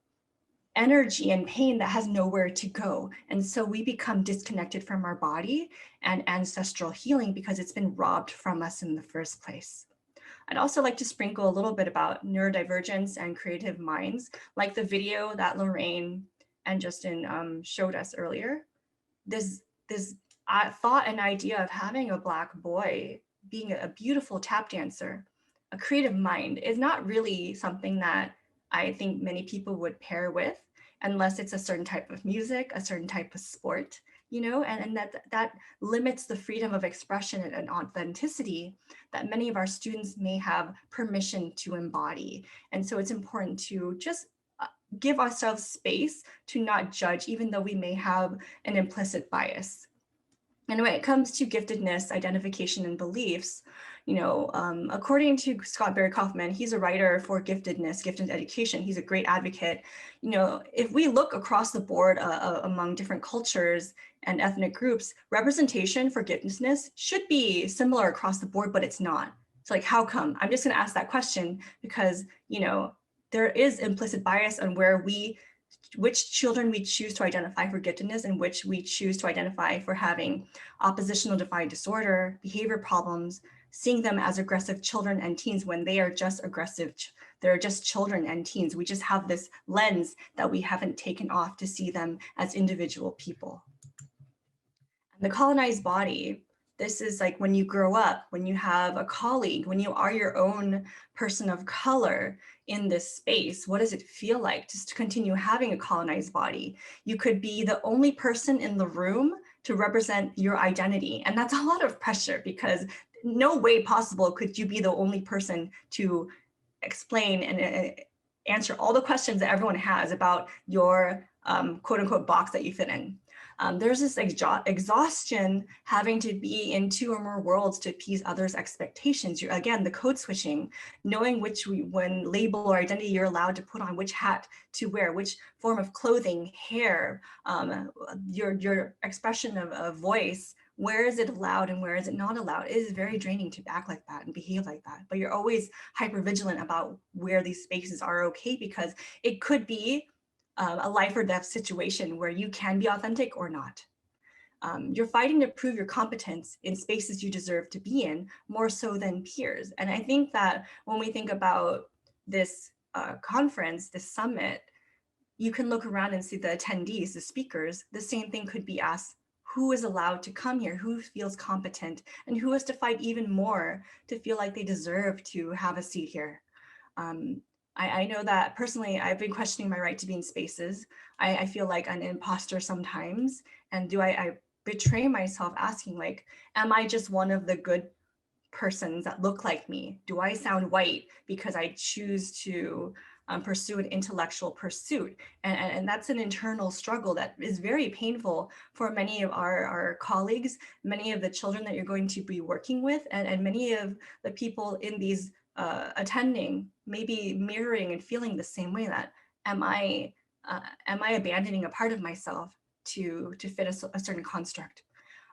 energy and pain that has nowhere to go. And so we become disconnected from our body and ancestral healing because it's been robbed from us in the first place. I'd also like to sprinkle a little bit about neurodivergence and creative minds, like the video that Lorraine and Justin showed us earlier. This thought and idea of having a Black boy being a beautiful tap dancer, a creative mind, is not really something that I think many people would pair with unless it's a certain type of music, a certain type of sport, and that limits the freedom of expression and authenticity that many of our students may have permission to embody. And so it's important to just give ourselves space to not judge, even though we may have an implicit bias. And when it comes to giftedness, identification, and beliefs, according to Scott Barry Kaufman, he's a writer for giftedness, gifted education. He's a great advocate. If we look across the board among different cultures and ethnic groups, representation for giftedness should be similar across the board, but it's not. So like, how come? I'm just going to ask that question because, there is implicit bias on which children we choose to identify for giftedness and which we choose to identify for having oppositional defiant disorder, behavior problems, seeing them as aggressive children and teens when they are just aggressive. They're just children and teens. We just have this lens that we haven't taken off to see them as individual people. And the colonized body, this is like when you grow up, when you have a colleague, when you are your own person of color in this space, what does it feel like just to continue having a colonized body? You could be the only person in the room to represent your identity. And that's a lot of pressure because no way possible could you be the only person to explain and answer all the questions that everyone has about your quote unquote box that you fit in. There's this exhaustion having to be in two or more worlds to appease others' expectations. Again, the code switching, knowing when label or identity you're allowed to put on, which hat to wear, which form of clothing, hair, your expression of voice, where is it allowed and where is it not allowed? It is very draining to act like that and behave like that. But you're always hyper vigilant about where these spaces are okay because it could be a life or death situation where you can be authentic or not. You're fighting to prove your competence in spaces you deserve to be in more so than peers. And I think that when we think about this conference, this summit, you can look around and see the attendees, the speakers, the same thing could be asked, who is allowed to come here, who feels competent, and who has to fight even more to feel like they deserve to have a seat here. I know that personally, I've been questioning my right to be in spaces. I feel like an imposter sometimes. And do I betray myself asking like, am I just one of the good persons that look like me? Do I sound white because I choose to pursue an intellectual pursuit? And that's an internal struggle that is very painful for many of our colleagues, many of the children that you're going to be working with, and many of the people in these attending, maybe mirroring and feeling the same way that, am I abandoning a part of myself to fit a certain construct?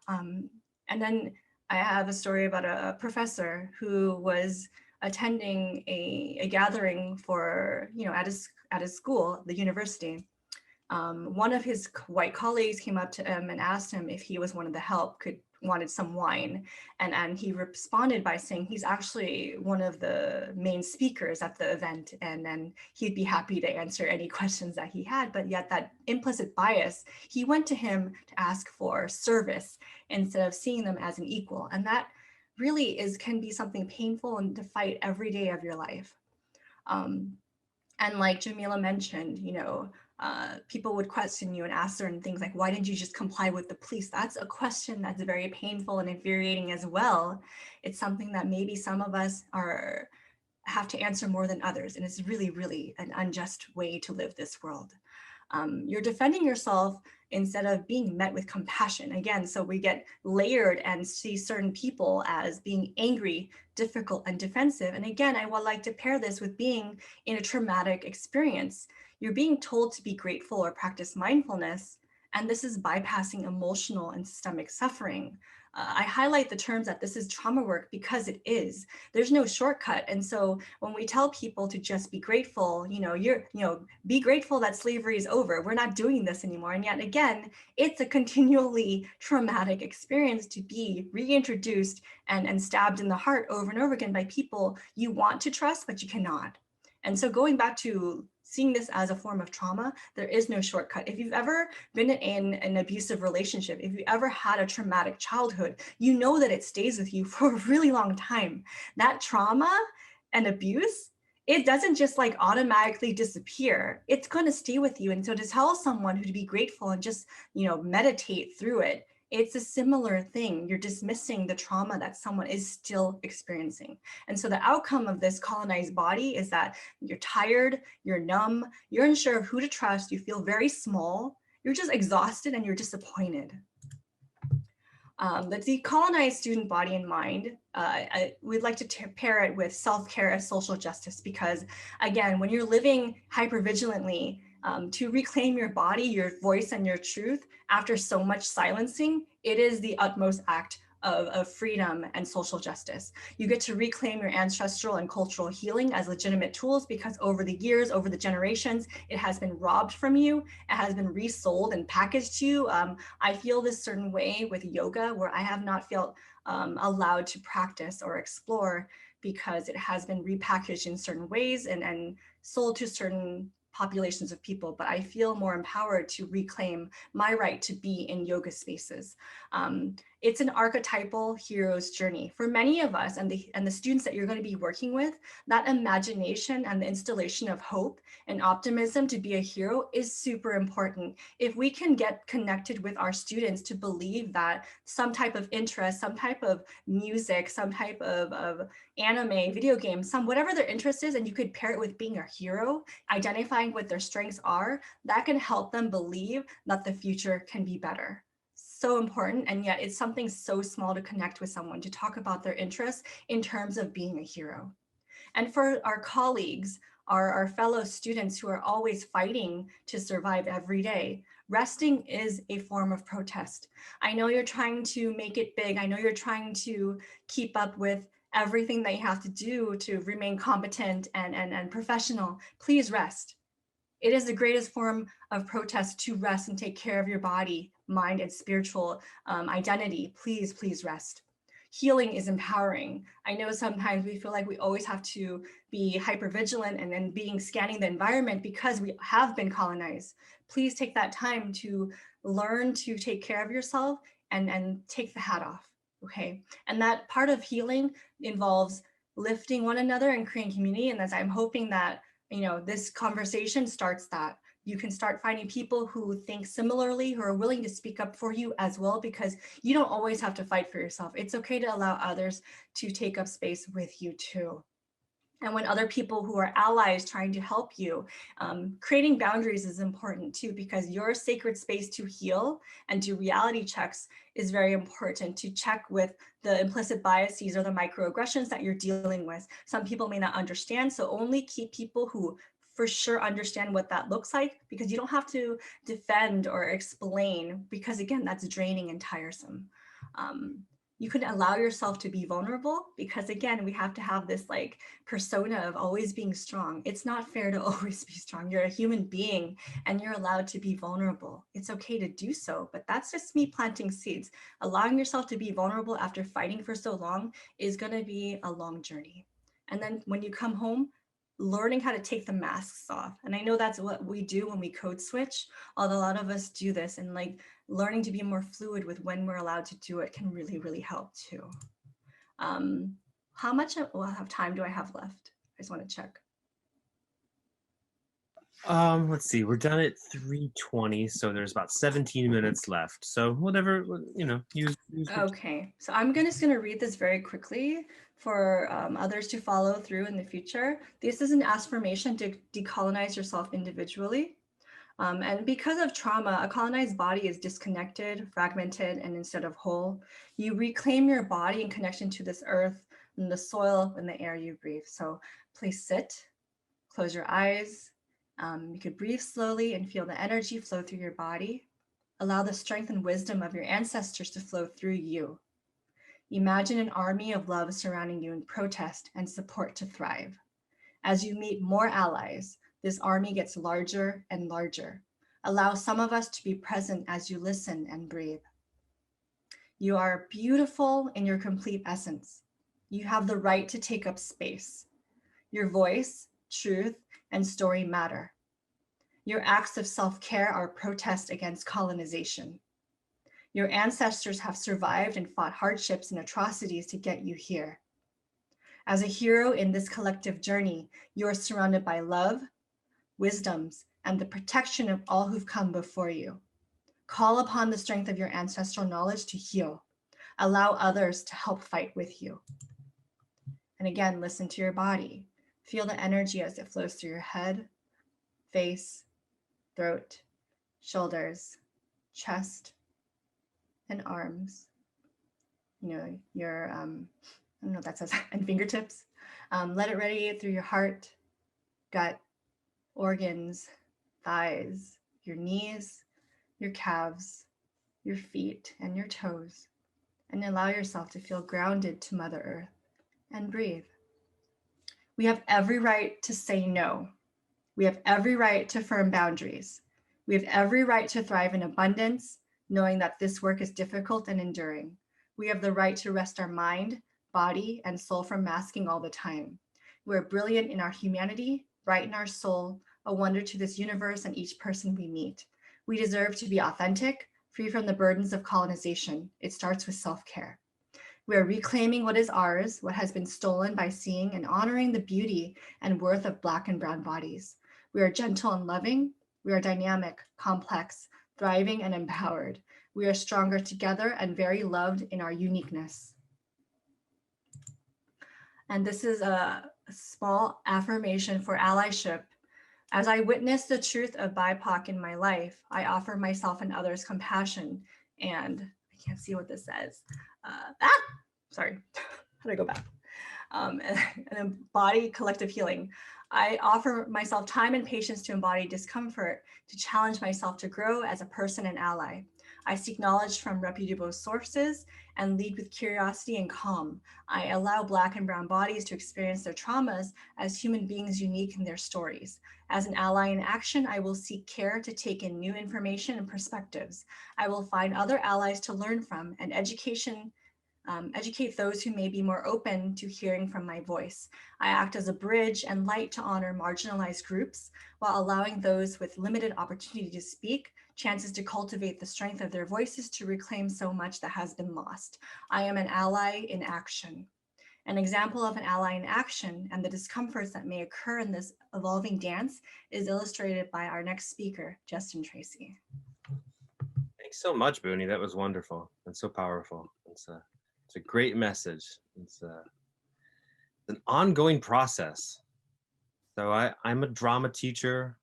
And then I have a story about a professor who was attending a gathering for, at his school, the university. One of his white colleagues came up to him and asked him if he was one of the help, wanted some wine. And he responded by saying he's actually one of the main speakers at the event, and then he'd be happy to answer any questions that he had. But yet that implicit bias, he went to him to ask for service instead of seeing them as an equal. And that really can be something painful and to fight every day of your life. And like Jamila mentioned, people would question you and ask certain things like, why didn't you just comply with the police? That's a question that's very painful and infuriating as well. It's something that maybe some of us have to answer more than others. And it's really, really an unjust way to live this world. You're defending yourself instead of being met with compassion. Again, so we get layered and see certain people as being angry, difficult, and defensive. And again, I would like to pair this with being in a traumatic experience. You're being told to be grateful or practice mindfulness, and this is bypassing emotional and systemic suffering. I highlight the terms that this is trauma work because it is. There's no shortcut. And so when we tell people to just be grateful, be grateful that slavery is over. We're not doing this anymore. And yet again, it's a continually traumatic experience to be reintroduced and stabbed in the heart over and over again by people you want to trust, but you cannot. And so going back to seeing this as a form of trauma, there is no shortcut. If you've ever been in an abusive relationship, if you ever had a traumatic childhood, you know that it stays with you for a really long time. That trauma and abuse, it doesn't just like automatically disappear. It's going to stay with you. And so to tell someone who to be grateful and just, meditate through it It's a similar thing. You're dismissing the trauma that someone is still experiencing. And so the outcome of this colonized body is that you're tired, you're numb, you're unsure of who to trust, you feel very small, you're just exhausted and you're disappointed. The decolonized student body and mind, we'd like to pair it with self-care as social justice, because again, when you're living hypervigilantly to reclaim your body, your voice, and your truth after so much silencing, it is the utmost act of freedom and social justice. You get to reclaim your ancestral and cultural healing as legitimate tools, because over the years, over the generations, it has been robbed from you, it has been resold and packaged to you. I feel this certain way with yoga, where I have not felt allowed to practice or explore because it has been repackaged in certain ways and sold to certain populations of people. But I feel more empowered to reclaim my right to be in yoga spaces. It's an archetypal hero's journey for many of us, and the students that you're going to be working with. That imagination and the installation of hope and optimism to be a hero is super important. If we can get connected with our students to believe that some type of interest, some type of music, some type of anime, video games, whatever their interest is, and you could pair it with being a hero, identifying what their strengths are, that can help them believe that the future can be better. So important, and yet it's something so small to connect with someone, to talk about their interests in terms of being a hero. And for our colleagues, our fellow students who are always fighting to survive every day, resting is a form of protest. I know you're trying to make it big. I know you're trying to keep up with everything that you have to do to remain competent and professional. Please rest. It is the greatest form of protest to rest and take care of your body, mind, and spiritual identity. Please, please rest. Healing is empowering. I know sometimes we feel like we always have to be hypervigilant and then scanning the environment because we have been colonized. Please take that time to learn to take care of yourself and take the hat off, okay? And that part of healing involves lifting one another and creating community. And as I'm hoping that this conversation starts that. You can start finding people who think similarly, who are willing to speak up for you as well, because you don't always have to fight for yourself. It's okay to allow others to take up space with you too. And when other people who are allies trying to help you, creating boundaries is important too, because your sacred space to heal and do reality checks is very important, to check with the implicit biases or the microaggressions that you're dealing with. Some people may not understand, so only keep people who for sure understand what that looks like, because you don't have to defend or explain, because again, that's draining and tiresome. You can allow yourself to be vulnerable, because again, we have to have this like persona of always being strong. It's not fair to always be strong. You're a human being and you're allowed to be vulnerable. It's okay to do so, but that's just me planting seeds. Allowing yourself to be vulnerable after fighting for so long is going to be a long journey. And then when you come home, learning how to take the masks off. And I know that's what we do when we code switch, although a lot of us do this, and like learning to be more fluid with when we're allowed to do it can really, really help too. How much time do I have left? I just want to check. Let's see, we're done at 3:20, so there's about 17 minutes left. So whatever, use Okay, so I'm just gonna read this very quickly for others to follow through in the future. This is an affirmation to decolonize yourself individually. And because of trauma, a colonized body is disconnected, fragmented, and instead of whole. You reclaim your body in connection to this earth and the soil and the air you breathe. So please sit, close your eyes. You could breathe slowly and feel the energy flow through your body. Allow the strength and wisdom of your ancestors to flow through you. Imagine an army of love surrounding you in protest and support to thrive. As you meet more allies, this army gets larger and larger. Allow some of us to be present as you listen and breathe. You are beautiful in your complete essence. You have the right to take up space. Your voice, truth, and story matter. Your acts of self-care are protest against colonization. Your ancestors have survived and fought hardships and atrocities to get you here. As a hero in this collective journey, you are surrounded by love, wisdoms, and the protection of all who've come before you. Call upon the strength of your ancestral knowledge to heal. Allow others to help fight with you. And again, listen to your body. Feel the energy as it flows through your head, face, throat, shoulders, chest, and arms. You know, your, I don't know what that says, and fingertips. Let it radiate through your heart, gut, organs, thighs, your knees, your calves, your feet, and your toes. And allow yourself to feel grounded to Mother Earth and breathe. We have every right to say no. We have every right to firm boundaries. We have every right to thrive in abundance, knowing that this work is difficult and enduring. We have the right to rest our mind, body, and soul from masking all the time. We're brilliant in our humanity, bright in our soul, a wonder to this universe and each person we meet. We deserve to be authentic, free from the burdens of colonization. It starts with self-care. We are reclaiming what is ours, what has been stolen, by seeing and honoring the beauty and worth of Black and brown bodies. We are gentle and loving. We are dynamic, complex, thriving, and empowered. We are stronger together and very loved in our uniqueness. And this is a small affirmation for allyship. As I witness the truth of BIPOC in my life, I offer myself and others compassion and, I can't see what this says. Sorry, how do I go back? And embody collective healing. I offer myself time and patience to embody discomfort, to challenge myself to grow as a person and ally. I seek knowledge from reputable sources and lead with curiosity and calm. I allow Black and brown bodies to experience their traumas as human beings unique in their stories. As an ally in action, I will seek care to take in new information and perspectives. I will find other allies to learn from and educate those who may be more open to hearing from my voice. I act as a bridge and light to honor marginalized groups while allowing those with limited opportunity to speak chances to cultivate the strength of their voices to reclaim so much that has been lost. I am an ally in action. An example of an ally in action and the discomforts that may occur in this evolving dance is illustrated by our next speaker, Justin Tracy. Thanks so much, Booney. That was wonderful and so powerful. It's a great message. It's an ongoing process. So I'm a drama teacher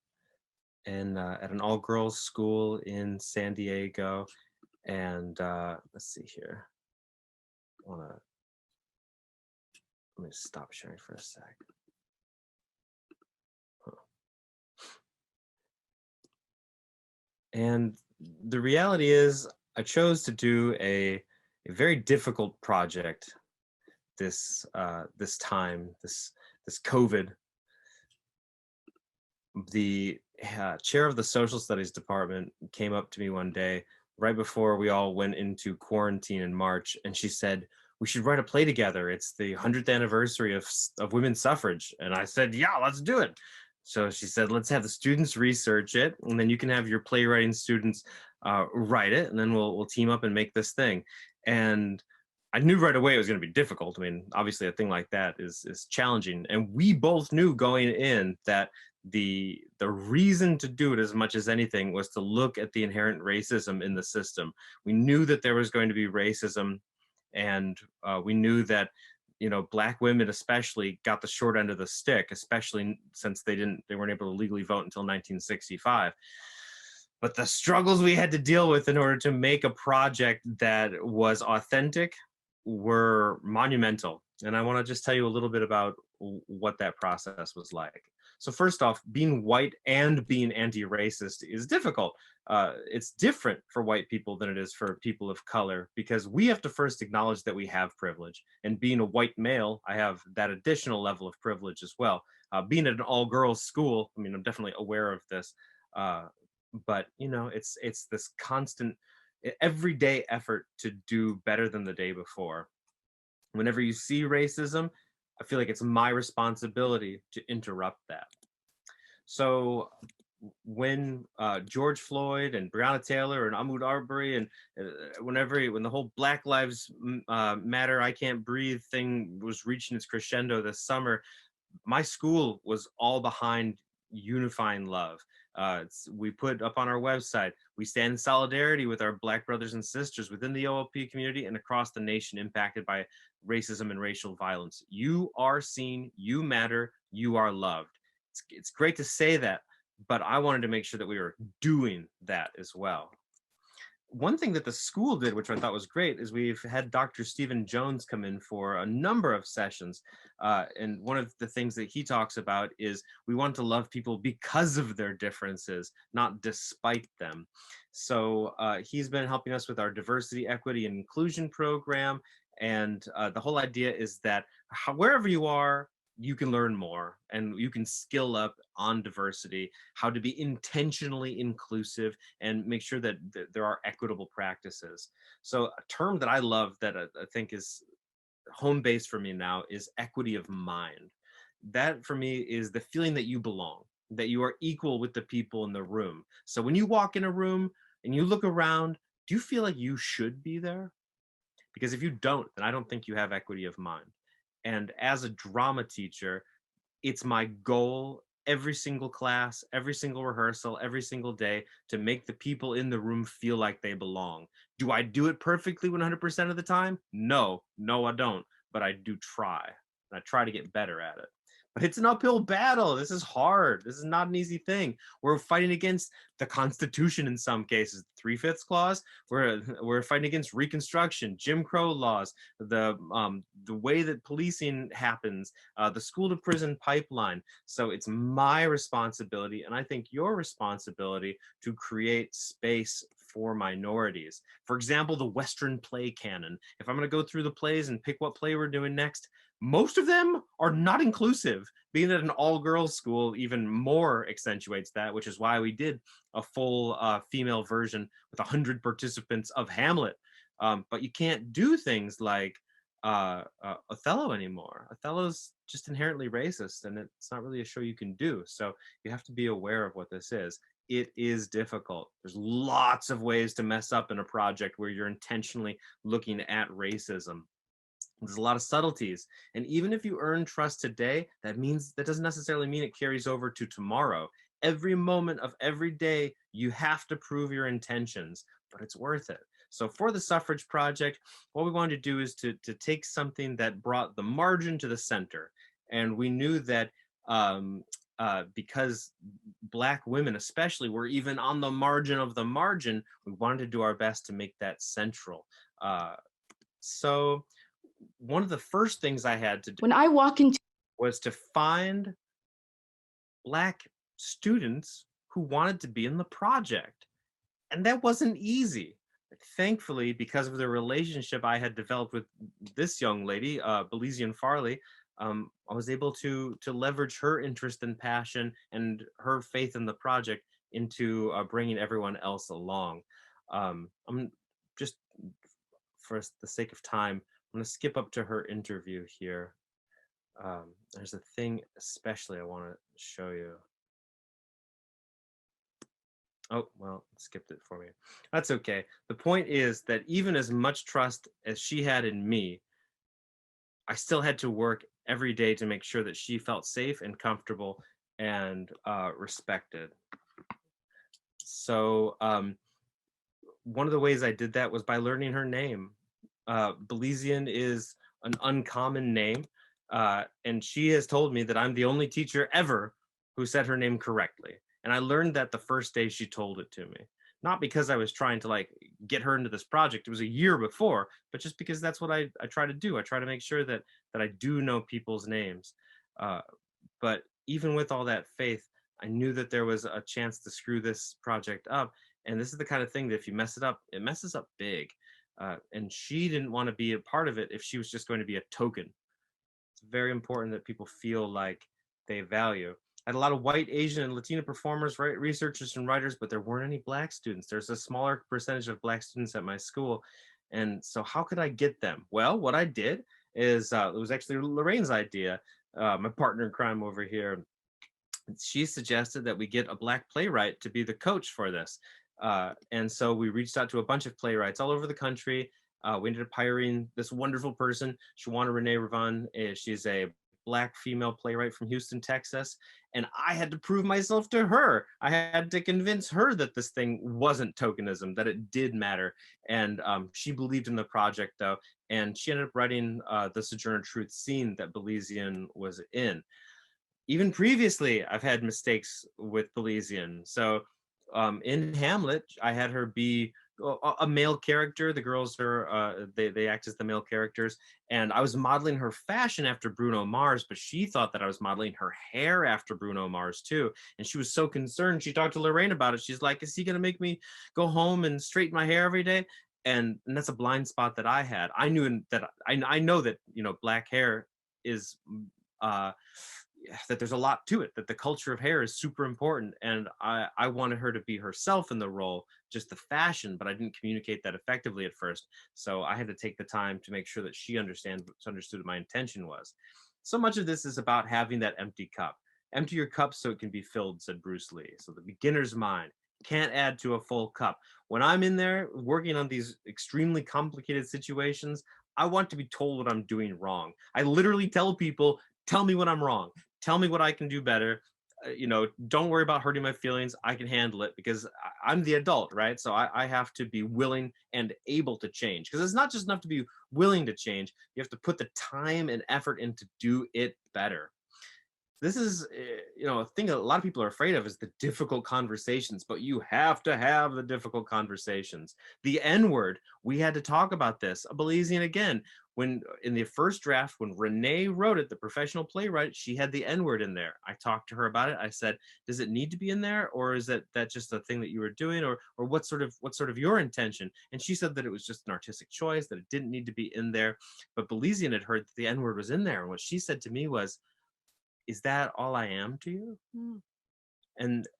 and at an all-girls school in San Diego. And let's see here. Let me stop sharing for a sec. And the reality is I chose to do a very difficult project this time, this COVID. The chair of the social studies department came up to me one day right before we all went into quarantine in March, and she said, "We should write a play together. It's the 100th anniversary of women's suffrage." And I said, "Yeah, let's do it." So she said, "Let's have the students research it, and then you can have your playwriting students write it, and then we'll team up and make this thing." And I knew right away it was going to be difficult. I mean, obviously a thing like that is challenging, and we both knew going in that the reason to do it as much as anything was to look at the inherent racism in the system. We knew that there was going to be racism, and we knew that, you know, Black women especially got the short end of the stick, especially since they weren't able to legally vote until 1965. But the struggles we had to deal with in order to make a project that was authentic were monumental. And I want to just tell you a little bit about what that process was like. So first off, being white and being anti-racist is difficult. It's different for white people than it is for people of color, because we have to first acknowledge that we have privilege. And being a white male, I have that additional level of privilege as well. Being at an all-girls school, I mean, I'm definitely aware of this, but you know, it's this constant, everyday effort to do better than the day before. Whenever you see racism, I feel like it's my responsibility to interrupt that. So when George Floyd and Breonna Taylor and Ahmaud Arbery and when the whole Black Lives Matter, I Can't Breathe thing was reaching its crescendo this summer, my school was all behind unifying love. We put up on our website, we stand in solidarity with our Black brothers and sisters within the OLP community and across the nation impacted by racism and racial violence. You are seen, you matter, you are loved. It's great to say that, but I wanted to make sure that we were doing that as well. One thing that the school did, which I thought was great, is we've had Dr. Stephen Jones come in for a number of sessions. And one of the things that he talks about is we want to love people because of their differences, not despite them. So he's been helping us with our diversity, equity, and inclusion program. And the whole idea is that wherever you are, you can learn more and you can skill up on diversity, how to be intentionally inclusive and make sure that there are equitable practices. So a term that I love that I think is home base for me now is equity of mind. That for me is the feeling that you belong, that you are equal with the people in the room. So when you walk in a room and you look around, do you feel like you should be there? Because if you don't, then I don't think you have equity of mind. And as a drama teacher, it's my goal every single class, every single rehearsal, every single day to make the people in the room feel like they belong. Do I do it perfectly 100% of the time? No, I don't, but I do try. And I try to get better at it. But it's an uphill battle. This is hard. This is not an easy thing. We're fighting against the Constitution in some cases, the 3/5 clause. We're fighting against Reconstruction, Jim Crow laws, the way that policing happens, the school to prison pipeline. So it's my responsibility, and I think your responsibility, to create space for minorities. For example, the Western play canon. If I'm going to go through the plays and pick what play we're doing next, most of them are not inclusive. Being at an all-girls school even more accentuates that, which is why we did a full female version with 100 participants of Hamlet. But you can't do things like Othello anymore. Othello's just inherently racist, and it's not really a show you can do. So you have to be aware of what this is. It is difficult. There's lots of ways to mess up in a project where you're intentionally looking at racism. There's a lot of subtleties. And even if you earn trust today, that doesn't necessarily mean it carries over to tomorrow. Every moment of every day, you have to prove your intentions, but it's worth it. So for the suffrage project, what we wanted to do is to take something that brought the margin to the center. And we knew that because Black women especially were even on the margin of the margin, we wanted to do our best to make that central. So one of the first things I had to do When I walk into was to find Black students who wanted to be in the project. And that wasn't easy. Thankfully, because of the relationship I had developed with this young lady, Belizean Farley, I was able to leverage her interest and passion and her faith in the project into bringing everyone else along. I'm just, for the sake of time, I'm going to skip up to her interview here. There's a thing especially I want to show you. Oh, well, it skipped it for me. That's okay. The point is that even as much trust as she had in me, I still had to work every day to make sure that she felt safe and comfortable and respected. So one of the ways I did that was by learning her name. Belizean is an uncommon name, and she has told me that I'm the only teacher ever who said her name correctly. And I learned that the first day she told it to me. Not because I was trying to get her into this project. It was a year before, but just because that's what I try to do. I try to make sure that I do know people's names. But even with all that faith, I knew that there was a chance to screw this project up. And this is the kind of thing that if you mess it up, it messes up big. And she didn't want to be a part of it if she was just going to be a token. It's very important that people feel like they value. I had a lot of white, Asian, and Latino performers, researchers, and writers, but there weren't any Black students. There's a smaller percentage of Black students at my school. And so how could I get them? Well, what I did is, it was actually Lorraine's idea, my partner in crime over here. She suggested that we get a Black playwright to be the coach for this. And so we reached out to a bunch of playwrights all over the country. We ended up hiring this wonderful person, Shawana Renee Ravon. She's a Black female playwright from Houston, Texas. And I had to prove myself to her. I had to convince her that this thing wasn't tokenism, that it did matter. And she believed in the project, though. And she ended up writing the Sojourner Truth scene that Belizean was in. Even previously, I've had mistakes with Belizean. So in Hamlet, I had her be a male character. The girls are they act as the male characters, and I was modeling her fashion after Bruno Mars, but she thought that I was modeling her hair after Bruno Mars too, and she was so concerned. She talked to Lorraine about it. She's like, "Is he gonna make me go home and straighten my hair every day?" And that's a blind spot that I had. I knew that I know that black hair is uh that there's a lot to it, that the culture of hair is super important, and I wanted her to be herself in the role, just the fashion, but I didn't communicate that effectively at first. So I had to take the time to make sure that she understood what my intention was. So much of this is about having that empty cup. Empty your cup so it can be filled, said Bruce Lee. So the beginner's mind can't add to a full cup. When I'm in there working on these extremely complicated situations, I want to be told what I'm doing wrong. I literally tell people, tell me when I'm wrong. Tell me what I can do better. Don't worry about hurting my feelings. I can handle it because I'm the adult, right? So I have to be willing and able to change, because it's not just enough to be willing to change. You have to put the time and effort in to do it better. This is a thing that a lot of people are afraid of, is the difficult conversations, but you have to have the difficult conversations. The N word, we had to talk about this. A Belizean again, when in the first draft, when Renee wrote it, the professional playwright, she had the N word in there. I talked to her about it. I said, does it need to be in there, or is that just a thing that you were doing, or what's sort of your intention? And she said that it was just an artistic choice, that it didn't need to be in there. But Belizean had heard that the N word was in there, and what she said to me was, is that all I am to you? Mm.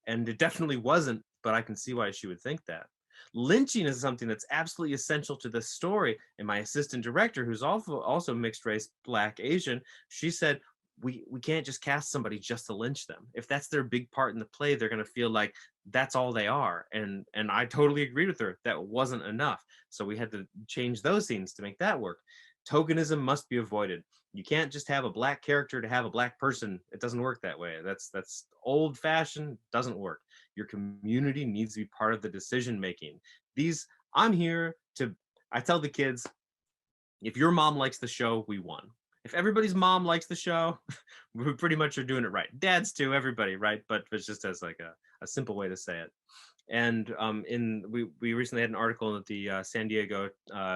And it definitely wasn't, but I can see why she would think that. Lynching is something that's absolutely essential to this story. And my assistant director, who's also mixed race, Black, Asian, she said, we can't just cast somebody just to lynch them. If that's their big part in the play, they're going to feel like that's all they are. And I totally agreed with her. That wasn't enough. So we had to change those scenes to make that work. Tokenism must be avoided. You can't just have a black character to have a black person. It doesn't work that way. That's old fashioned, doesn't work. Your community needs to be part of the decision making. I'm here to, I tell the kids, if your mom likes the show, we won. If everybody's mom likes the show, we pretty much are doing it right. Dads too, everybody, right? But it's just as like a simple way to say it. And we recently had an article in the San Diego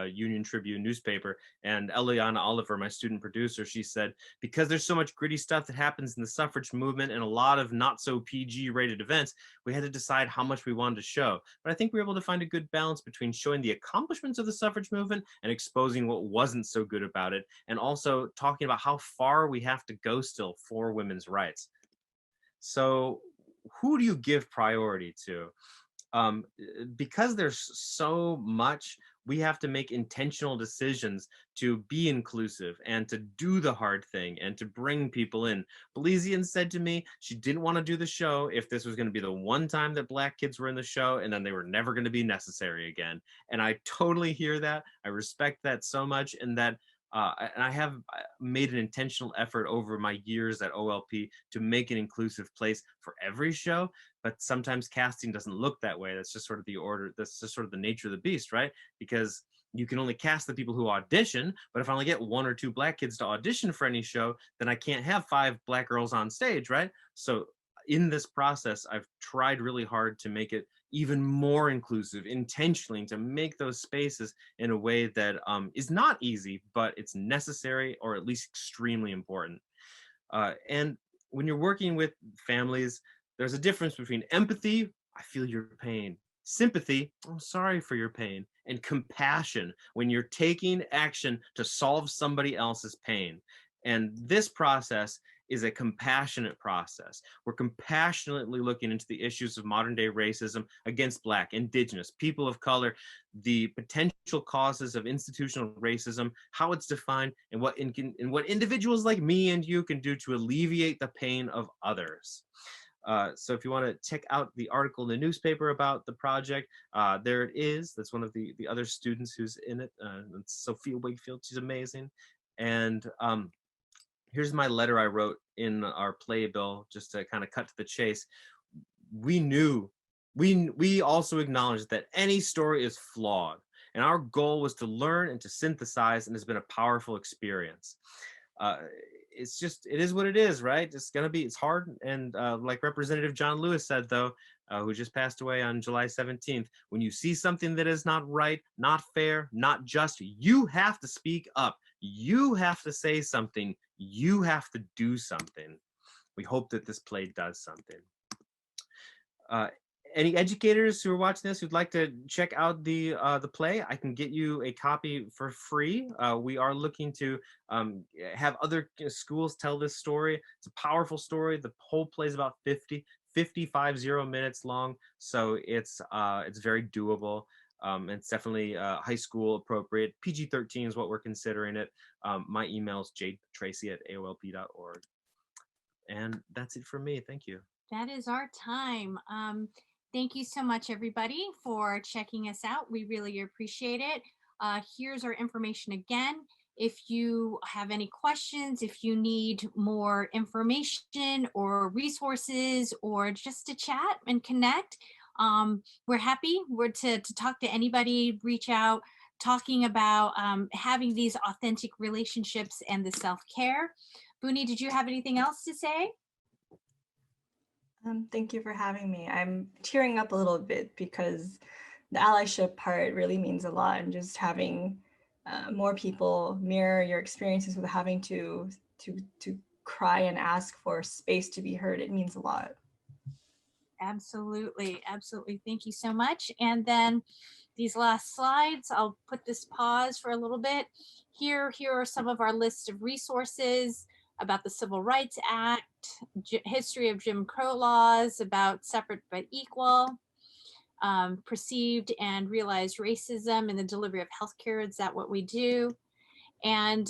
Union Tribune newspaper, and Eliana Oliver, my student producer, she said, because there's so much gritty stuff that happens in the suffrage movement and a lot of not so PG rated events, we had to decide how much we wanted to show. But I think we were able to find a good balance between showing the accomplishments of the suffrage movement and exposing what wasn't so good about it, and also talking about how far we have to go still for women's rights. So who do you give priority to? Because there's so much, we have to make intentional decisions to be inclusive and to do the hard thing and to bring people in. Belizean said to me she didn't want to do the show if this was going to be the one time that Black kids were in the show, and then they were never going to be necessary again. And I totally hear that. I respect that so much, and I have made an intentional effort over my years at OLP to make an inclusive place for every show, but sometimes casting doesn't look that way. That's just sort of that's just sort of the nature of the beast, right? Because you can only cast the people who audition, but if I only get 1 or 2 Black kids to audition for any show, then I can't have 5 Black girls on stage, right? So in this process, I've tried really hard to make it even more inclusive, intentionally, to make those spaces in a way that is not easy, but it's necessary, or at least extremely important. And when you're working with families, there's a difference between empathy, I feel your pain, sympathy, I'm sorry for your pain, and compassion, when you're taking action to solve somebody else's pain. And this process is a compassionate process. We're compassionately looking into the issues of modern day racism against Black, Indigenous, people of color, the potential causes of institutional racism, how it's defined, and what individuals like me and you can do to alleviate the pain of others. So if you want to check out the article in the newspaper about the project, there it is. That's one of the other students who's in it. It's Sophia Wakefield. She's amazing. And here's my letter I wrote in our playbill, just to kind of cut to the chase. We also acknowledged that any story is flawed, and our goal was to learn and to synthesize, and it's been a powerful experience. It is what it is, right? It's hard. And like Representative John Lewis said, though, who just passed away on July 17th, when you see something that is not right, not fair, not just, you have to speak up. You have to say something. You have to do something. We hope that this play does something. Any educators who are watching this who'd like to check out the play, I can get you a copy for free. We are looking to have other schools tell this story. It's a powerful story. The whole play is about 55 minutes long, so it's very doable. It's definitely high school appropriate. PG-13 is what we're considering it. My email is jadetracy@aolp.org. And that's it for me. Thank you. That is our time. Thank you so much, everybody, for checking us out. We really appreciate it. Here's our information again. If you have any questions, if you need more information or resources or just to chat and connect, we're happy. We're to talk to anybody, reach out, talking about having these authentic relationships and the self-care. Booney, did you have anything else to say? Thank you for having me. I'm tearing up a little bit because the allyship part really means a lot, and just having more people mirror your experiences with having to cry and ask for space to be heard, it means a lot. Absolutely, absolutely. Thank you so much. And then these last slides, I'll put this pause for a little bit. Here are some of our lists of resources about the Civil Rights Act, history of Jim Crow laws, about separate but equal, perceived and realized racism in the delivery of healthcare. Is that what we do? And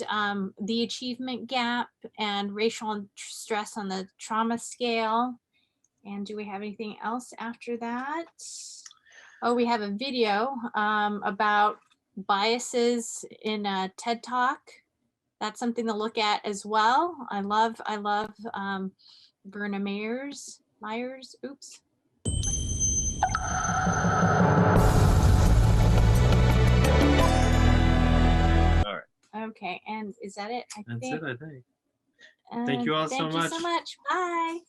the achievement gap and racial stress on the trauma scale. And do we have anything else after that? Oh, we have a video about biases in a TED Talk. That's something to look at as well. I love Verna Myers. Oops. All right. Okay, and is that it? That's it, I think. And thank you all so much. Thank you so much. Bye.